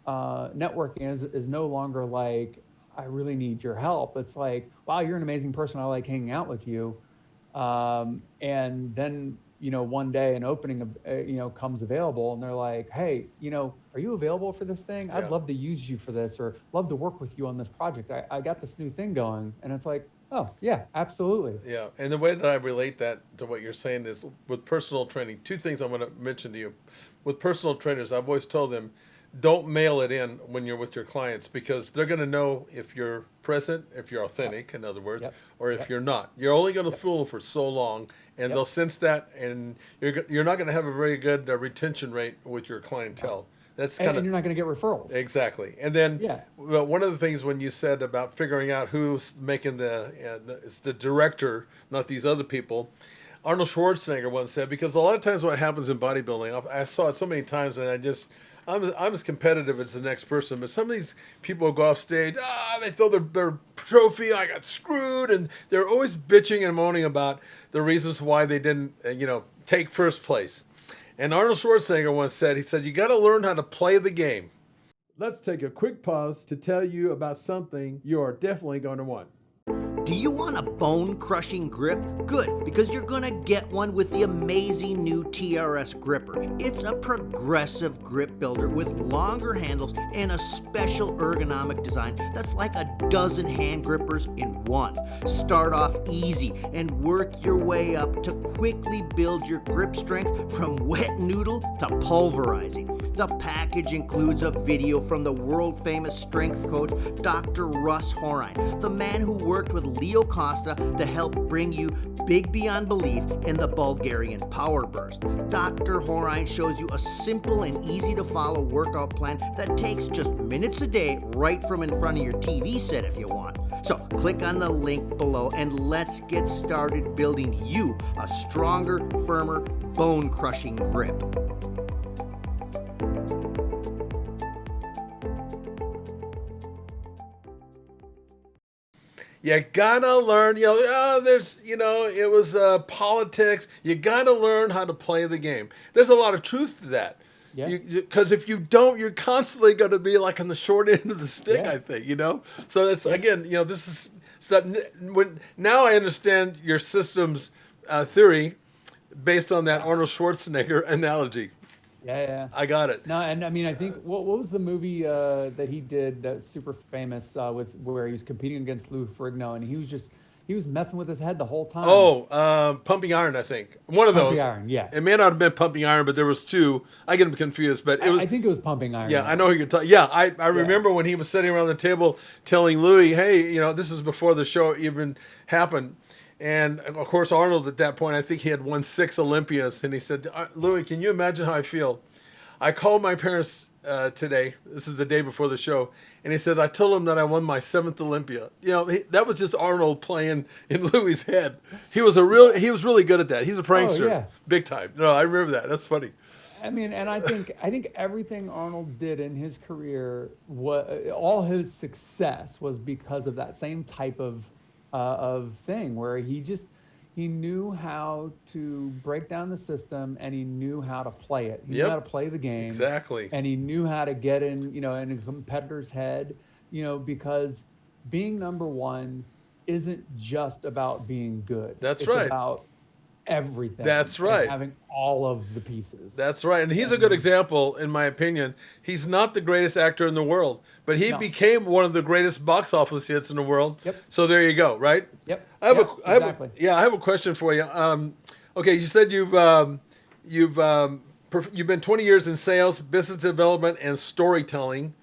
Speaker 3: networking is no longer like, I really need your help. It's like, wow, you're an amazing person. I like hanging out with you. And then, one day an opening, comes available and they're like, hey, are you available for this thing? I'd love to use you for this, or love to work with you on this project. I got this new thing going. And it's like, oh yeah, absolutely. Yeah. And the way that I relate that to what you're saying is with personal training, two things I want to mention to you. With personal trainers, I've always told them, don't mail it in when you're with your clients, because they're going to know if you're present, if you're authentic, in other words, or if you're not. You're only going to fool for so long, and they'll sense that, and you're not going to have a very good retention rate with your clientele. That's kind of, and you're not going to get referrals. Exactly. And then well, one of the things when you said about figuring out who's making it's the director, not these other people. Arnold Schwarzenegger once said, because a lot of times what happens in bodybuilding, I saw it so many times, and I'm as competitive as the next person, but some of these people go off stage, they throw their trophy, I got screwed, and they're always bitching and moaning about the reasons why they didn't, take first place. And Arnold Schwarzenegger once said, he said, you got to learn how to play the game. Let's take a quick pause to tell you about something you are definitely going to want.
Speaker 4: Do you want a bone-crushing grip? Good, because you're gonna get one with the amazing new TRS Gripper. It's a progressive grip builder with longer handles and a special ergonomic design that's like a dozen hand grippers in one. Start off easy and work your way up to quickly build your grip strength from wet noodle to pulverizing. The package includes a video from the world-famous strength coach, Dr. Russ Horine, the man who worked with Leo Costa to help bring you big beyond belief in the Bulgarian Power Burst. Dr. Horine shows you a simple and easy to follow workout plan that takes just minutes a day right from in front of your TV set if you want. So click on the link below and let's get started building you a stronger, firmer, bone-crushing grip.
Speaker 2: You gotta learn, it was politics. You gotta learn how to play the game. There's a lot of truth to that.
Speaker 3: Yeah.
Speaker 2: Because if you don't, you're constantly going to be like on the short end of the stick,
Speaker 3: Yeah.
Speaker 2: I think, So that's, again, this is stuff. Now I understand your systems theory based on that Arnold Schwarzenegger analogy.
Speaker 3: Yeah.
Speaker 2: I got it.
Speaker 3: No, and I mean, I think what was the movie that he did that's super famous with where he was competing against Lou Ferrigno, and he was messing with his head the whole time.
Speaker 2: Pumping Iron, I think. One of
Speaker 3: Pumping
Speaker 2: those.
Speaker 3: Iron, yeah.
Speaker 2: It may not have been Pumping Iron, but there was two. I get them confused, but it was.
Speaker 3: I think it was Pumping Iron.
Speaker 2: Yeah, I know who you're talking. Yeah, I remember when he was sitting around the table telling Louis, "Hey, this is before the show even happened." And of course, Arnold at that point, I think he had won 6 Olympias, and he said, "Louis, can you imagine how I feel? I called my parents today. This is the day before the show." And he said, "I told him that I won my 7th Olympia." That was just Arnold playing in Louis' head. He was really good at that. He's a prankster,
Speaker 3: yeah.
Speaker 2: big time. No, I remember that. That's funny.
Speaker 3: I mean, and I think everything Arnold did in his career, all his success was because of that same type of thing where he knew how to break down the system and he knew how to play it. He knew how to play the game.
Speaker 2: Exactly.
Speaker 3: And he knew how to get in a competitor's head, because being number one isn't just about being good.
Speaker 2: That's right.
Speaker 3: It's about everything.
Speaker 2: That's right.
Speaker 3: And having all of the pieces.
Speaker 2: That's right. And he's a good example, in my opinion. He's not the greatest actor in the world, but he became one of the greatest box office hits in the world.
Speaker 3: Yep.
Speaker 2: So there you go, right?
Speaker 3: Yep.
Speaker 2: I have
Speaker 3: Exactly.
Speaker 2: I have a question for you. Okay, you said you've been 20 years in sales, business development, and storytelling.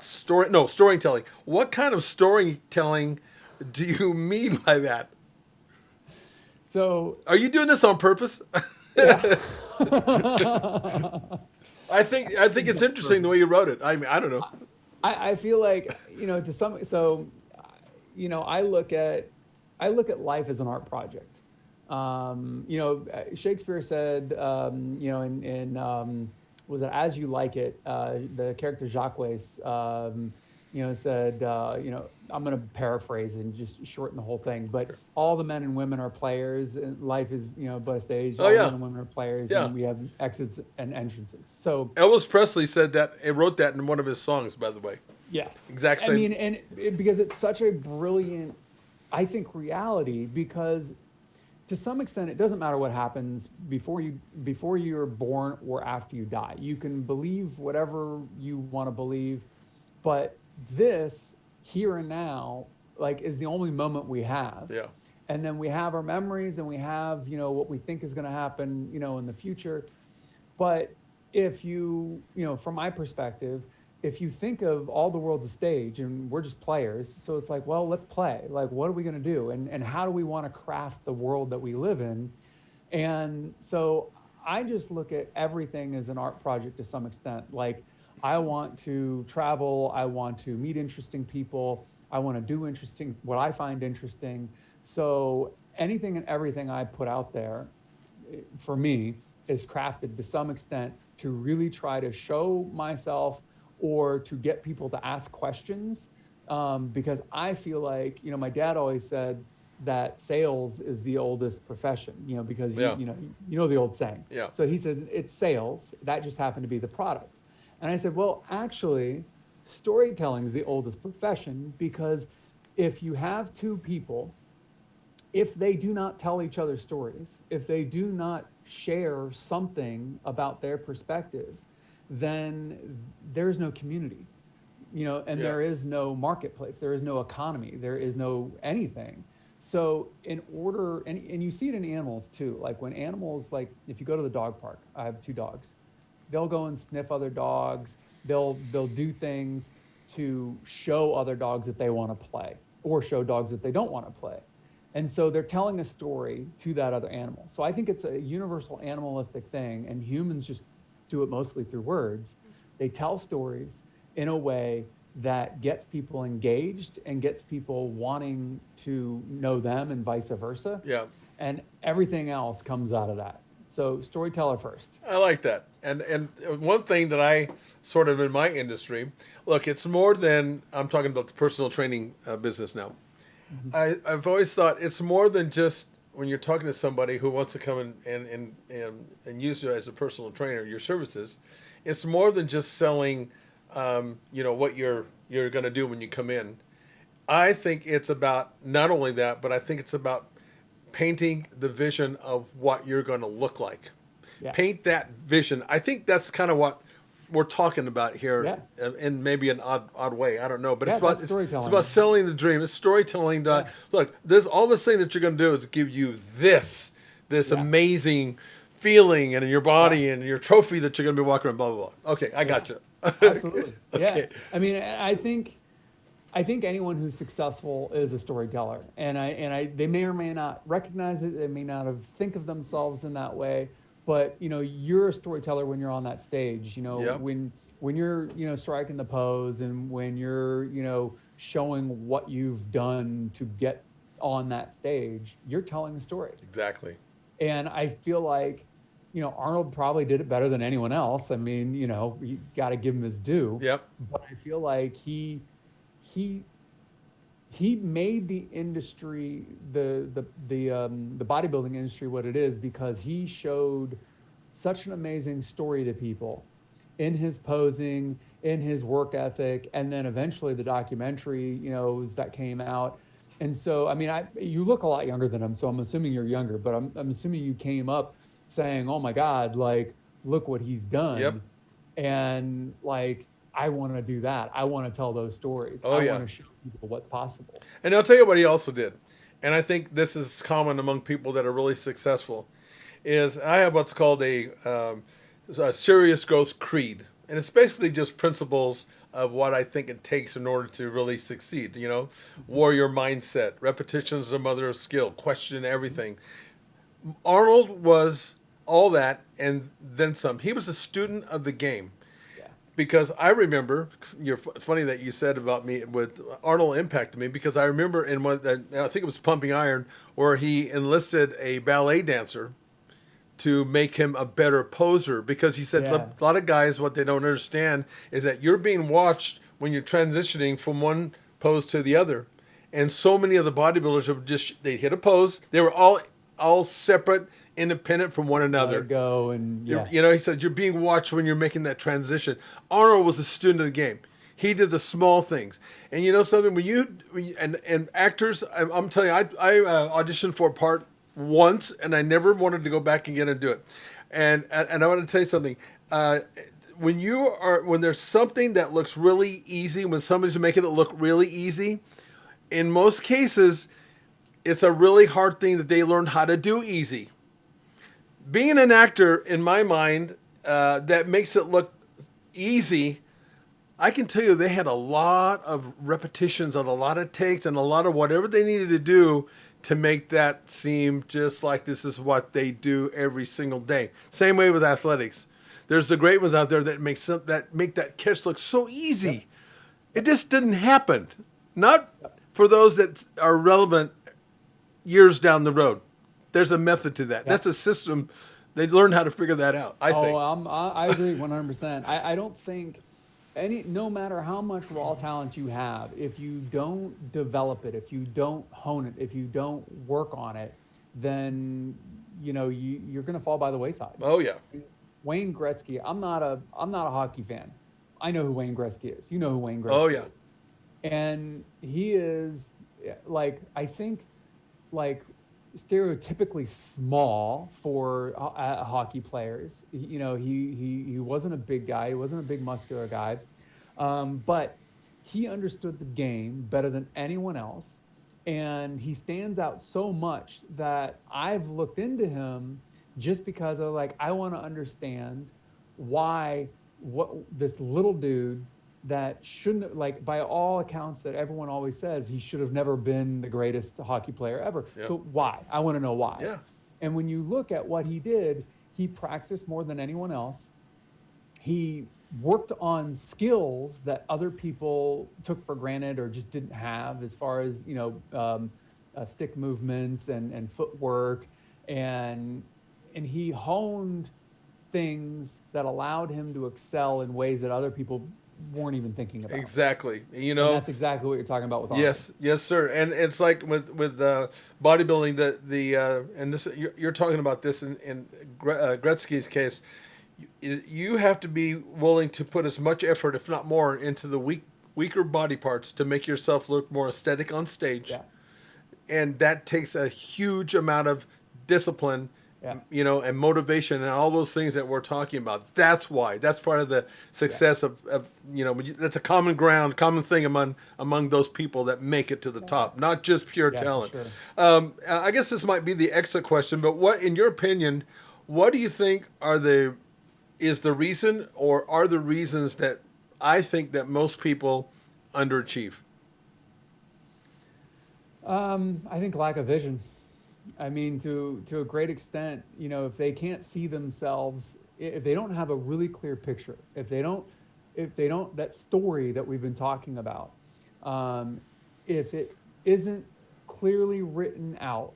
Speaker 2: Storytelling. What kind of storytelling do you mean by that?
Speaker 3: So
Speaker 2: Are you doing this on purpose?
Speaker 3: yeah.
Speaker 2: I think it's interesting the way you wrote it. I mean, I don't know.
Speaker 3: I feel like, I look at life as an art project. Shakespeare said, in was it As You Like It? The character Jacques, said, I'm going to paraphrase and just shorten the whole thing, but all the men and women are players, and life is, but a stage. All men and women are players, and we have exits and entrances. So
Speaker 2: Elvis Presley said that and wrote that in one of his songs, by the way.
Speaker 3: yes,
Speaker 2: Exact same.
Speaker 3: I mean, because it's such a brilliant, I think, reality, because to some extent, it doesn't matter what happens before you're born or after you die. You can believe whatever you want to believe, but this here and now, is the only moment we have.
Speaker 2: Yeah.
Speaker 3: And then we have our memories and we have, what we think is going to happen, in the future. But if you, from my perspective, if you think of all the world's a stage and we're just players, so it's like, well, let's play. What are we going to do? And how do we want to craft the world that we live in? And so I just look at everything as an art project to some extent. I want to travel. I want to meet interesting people. I want to do what I find interesting. So anything and everything I put out there, for me, is crafted to some extent to really try to show myself or to get people to ask questions. Because I feel like, my dad always said that sales is the oldest profession, because you know the old saying.
Speaker 2: Yeah.
Speaker 3: So he said, it's sales. That just happened to be the product. And I said, well, actually, storytelling is the oldest profession, because if you have two people, if they do not tell each other stories, if they do not share something about their perspective, then there's no community, and there is no marketplace, there is no economy, there is no anything. So in order, and you see it in animals too, like when animals, like if you go to the dog park, I have 2 dogs, they'll go and sniff other dogs, they'll do things to show other dogs that they want to play, or show dogs that they don't want to play. And so they're telling a story to that other animal. So I think it's a universal animalistic thing, and humans just do it mostly through words. They tell stories in a way that gets people engaged and gets people wanting to know them, and vice versa.
Speaker 2: Yeah.
Speaker 3: And everything else comes out of that. So storyteller first.
Speaker 2: I like that. And one thing that I sort of in my industry, look, it's more than, I'm talking about the personal training business now. I've always thought it's more than just when you're talking to somebody who wants to come and use you as a personal trainer, your services. It's more than just selling, what you're going to do when you come in. I think it's about not only that, but I think it's about painting the vision of what you're going to look like.
Speaker 3: Yeah.
Speaker 2: Paint that vision. I think that's kind of what we're talking about here, in maybe an odd way. I don't know, but it's about selling the dream. It's storytelling. Look, there's all this thing that you're going to do is give you this amazing feeling in your body and your trophy that you're going to be walking around. Blah blah blah. Okay, I got you.
Speaker 3: Absolutely.
Speaker 2: Okay.
Speaker 3: Yeah. I mean, I think anyone who's successful is a storyteller, and they may or may not recognize it. They may not have think of themselves in that way. But, you're a storyteller when you're on that stage, when you're, striking the pose, and when you're, showing what you've done to get on that stage, you're telling a story.
Speaker 2: Exactly.
Speaker 3: And I feel like, Arnold probably did it better than anyone else. I mean, you got to give him his due.
Speaker 2: Yep.
Speaker 3: But I feel like he made the industry, the bodybuilding industry, what it is, because he showed such an amazing story to people in his posing, in his work ethic, and then eventually the documentary, that came out. And so, I mean, you look a lot younger than him, so I'm assuming you're younger, but I'm assuming you came up saying, "Oh my God, like, look what he's done."
Speaker 2: Yep.
Speaker 3: And like, I want to do that. I want to tell those stories. I want to show people what's possible.
Speaker 2: And I'll tell you what he also did, and I think this is common among people that are really successful, is I have what's called a serious growth creed. And it's basically just principles of what I think it takes in order to really succeed. Warrior mindset, repetition is the mother of skill, question everything. Arnold was all that and then some. He was a student of the game. Because I remember, funny that you said about me with Arnold impacted me, because I remember in I think it was Pumping Iron, where he enlisted a ballet dancer to make him a better poser, because he said a lot of guys, what they don't understand is that you're being watched when you're transitioning from one pose to the other. And so many of the bodybuilders have they hit a pose. They were all separate, independent from one another.
Speaker 3: Go and
Speaker 2: he said you're being watched when you're making that transition. Arnold was a student of the game. He did the small things, and something when you and actors. I'm telling you, I auditioned for a part once, and I never wanted to go back again and do it. And I want to tell you something. When there's something that looks really easy, when somebody's making it look really easy, in most cases, it's a really hard thing that they learned how to do easy. Being an actor, in my mind, that makes it look easy, I can tell you they had a lot of repetitions and a lot of takes and a lot of whatever they needed to do to make that seem just like this is what they do every single day. Same way with athletics. There's the great ones out there that make that catch look so easy. Yep. It just didn't happen. Not for those that are relevant years down the road. There's a method to that. Yep. That's a system. They learned how to figure that out, I think.
Speaker 3: I agree 100%. I don't think no matter how much raw talent you have, if you don't develop it, if you don't hone it, if you don't work on it, then you're going to fall by the wayside.
Speaker 2: Oh yeah.
Speaker 3: Wayne Gretzky. I'm not a hockey fan. I know who Wayne Gretzky is. You know who Wayne Gretzky is.
Speaker 2: Oh yeah.
Speaker 3: And he is like I think like stereotypically small for hockey players. You know, he wasn't a big guy. He wasn't a big muscular guy, but he understood the game better than anyone else, and he stands out so much that I've looked into him just because of like I want to understand why what this little dude that shouldn't, like, by all accounts that everyone always says he should have never been the greatest hockey player ever.
Speaker 2: Yep.
Speaker 3: So why? I want to know why.
Speaker 2: Yeah.
Speaker 3: And when you look at what he did, he practiced more than anyone else. He worked on skills that other people took for granted or just didn't have, as far as, you know, stick movements and footwork, and he honed things that allowed him to excel in ways that other people weren't even thinking about.
Speaker 2: Exactly. You
Speaker 3: And
Speaker 2: know,
Speaker 3: that's exactly what you're talking about with Arnold.
Speaker 2: yes, sir. And it's like with bodybuilding, and this you're talking about this in Gretzky's case. You have to be willing to put as much effort, if not more, into the weaker body parts to make yourself look more aesthetic on stage.
Speaker 3: Yeah.
Speaker 2: And that takes a huge amount of discipline,
Speaker 3: Yeah.
Speaker 2: you know, and motivation and all those things that we're talking about. That's part of the success of you know, that's a common thing among those people that make it to the top, not just pure talent.
Speaker 3: Sure.
Speaker 2: I guess this might be the exit question, but what, in your opinion, what do you think is the reason, or are the reasons that I think that most people underachieve?
Speaker 3: I think lack of vision. I mean, to a great extent, you know, if they can't see themselves, if they don't have a really clear picture, if they don't, that story that we've been talking about, if it isn't clearly written out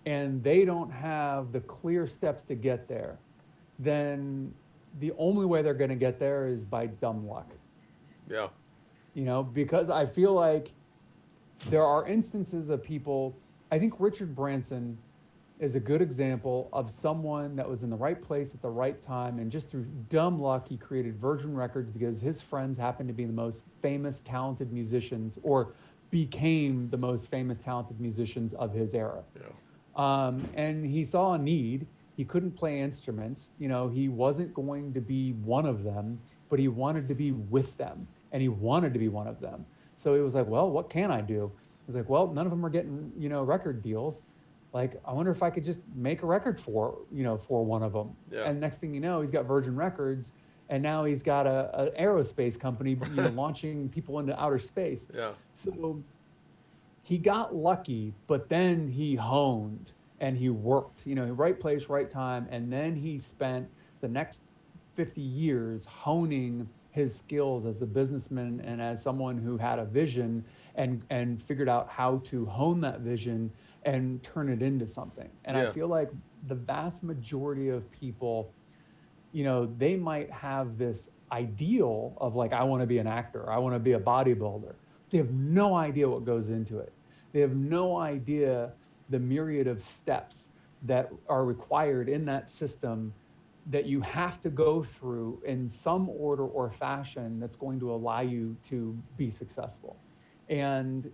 Speaker 3: and they don't have the clear steps to get there, then the only way they're going to get there is by dumb luck.
Speaker 2: Yeah.
Speaker 3: You know, because I feel like there are instances of people. I think Richard Branson is a good example of someone that was in the right place at the right time, and just through dumb luck, he created Virgin Records because his friends happened to be the most famous, talented musicians, or became the most famous, talented musicians of his era.
Speaker 2: Yeah.
Speaker 3: And he saw a need. He couldn't play instruments. You know, he wasn't going to be one of them, but he wanted to be with them, and he wanted to be one of them. So he was like, well, what can I do? He was like, well, none of them are getting, you know, record deals. Like, I wonder if I could just make a record for one of them.
Speaker 2: Yeah.
Speaker 3: And next thing you know, he's got Virgin Records, and now he's got a aerospace company, you know, launching people into outer space.
Speaker 2: Yeah.
Speaker 3: So he got lucky, but then he honed and he worked, you know, right place, right time. And then he spent the next 50 years honing his skills as a businessman and as someone who had a vision, and figured out how to hone that vision and turn it into something. And
Speaker 2: Yeah.
Speaker 3: I feel like the vast majority of people, you know, they might have this ideal of like, I want to be an actor, I want to be a bodybuilder. They have no idea what goes into it. They have no idea the myriad of steps that are required in that system that you have to go through in some order or fashion that's going to allow you to be successful. And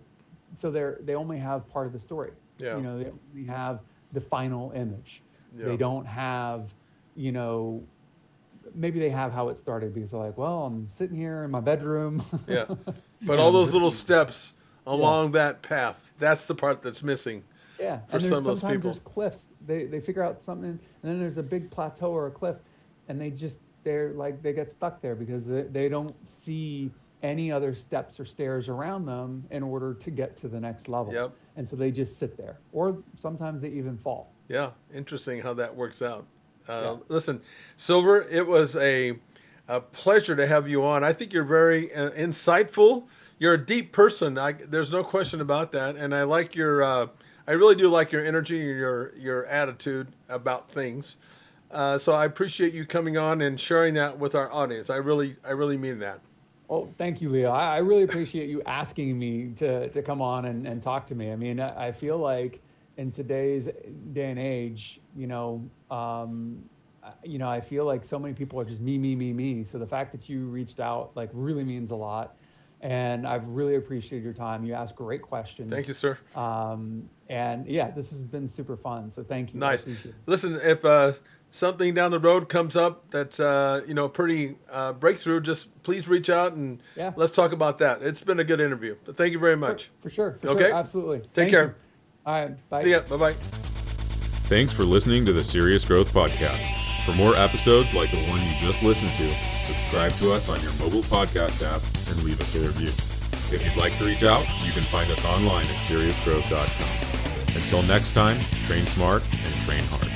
Speaker 3: so they only have part of the story.
Speaker 2: Yeah.
Speaker 3: You know, they only have the final image.
Speaker 2: Yeah.
Speaker 3: They don't have, you know, maybe they have how it started, because they're like, well, I'm sitting here in my bedroom.
Speaker 2: Yeah. But all those little steps along that path, that's the part that's missing.
Speaker 3: Yeah,
Speaker 2: For
Speaker 3: and
Speaker 2: some of those
Speaker 3: sometimes
Speaker 2: people.
Speaker 3: there's cliffs. They figure out something, and then there's a big plateau or a cliff, and they get stuck there because they don't see any other steps or stairs around them in order to get to the next level.
Speaker 2: Yep.
Speaker 3: And so they just sit there, or sometimes they even fall.
Speaker 2: Yeah. Interesting how that works out.
Speaker 3: Yeah.
Speaker 2: Listen, Silver, it was a pleasure to have you on. I think you're very insightful. You're a deep person. There's no question about that. And I like I really do like your energy and your attitude about things. So I appreciate you coming on and sharing that with our audience. I really mean that.
Speaker 3: Well, thank you, Leo. I really appreciate you asking me to come on and talk to me. I mean, I feel like in today's day and age, I feel like so many people are just me. So the fact that you reached out, like, really means a lot. And I've really appreciated your time. You asked great questions.
Speaker 2: Thank you, sir.
Speaker 3: And yeah, this has been super fun. So thank you. I
Speaker 2: Nice.
Speaker 3: appreciate it.
Speaker 2: Listen, if something down the road comes up that's pretty breakthrough, just please reach out and
Speaker 3: Yeah.
Speaker 2: let's talk about that. It's been a good interview. But thank you very much.
Speaker 3: For sure.
Speaker 2: Okay.
Speaker 3: Sure. Absolutely.
Speaker 2: Take
Speaker 3: Thank
Speaker 2: care.
Speaker 3: you. All right. Bye.
Speaker 2: See ya. Bye-bye.
Speaker 1: Thanks for listening to the Serious Growth Podcast. For more episodes like the one you just listened to, subscribe to us on your mobile podcast app and leave us a review. If you'd like to reach out, you can find us online at seriousgrowth.com. Until next time, train smart and train hard.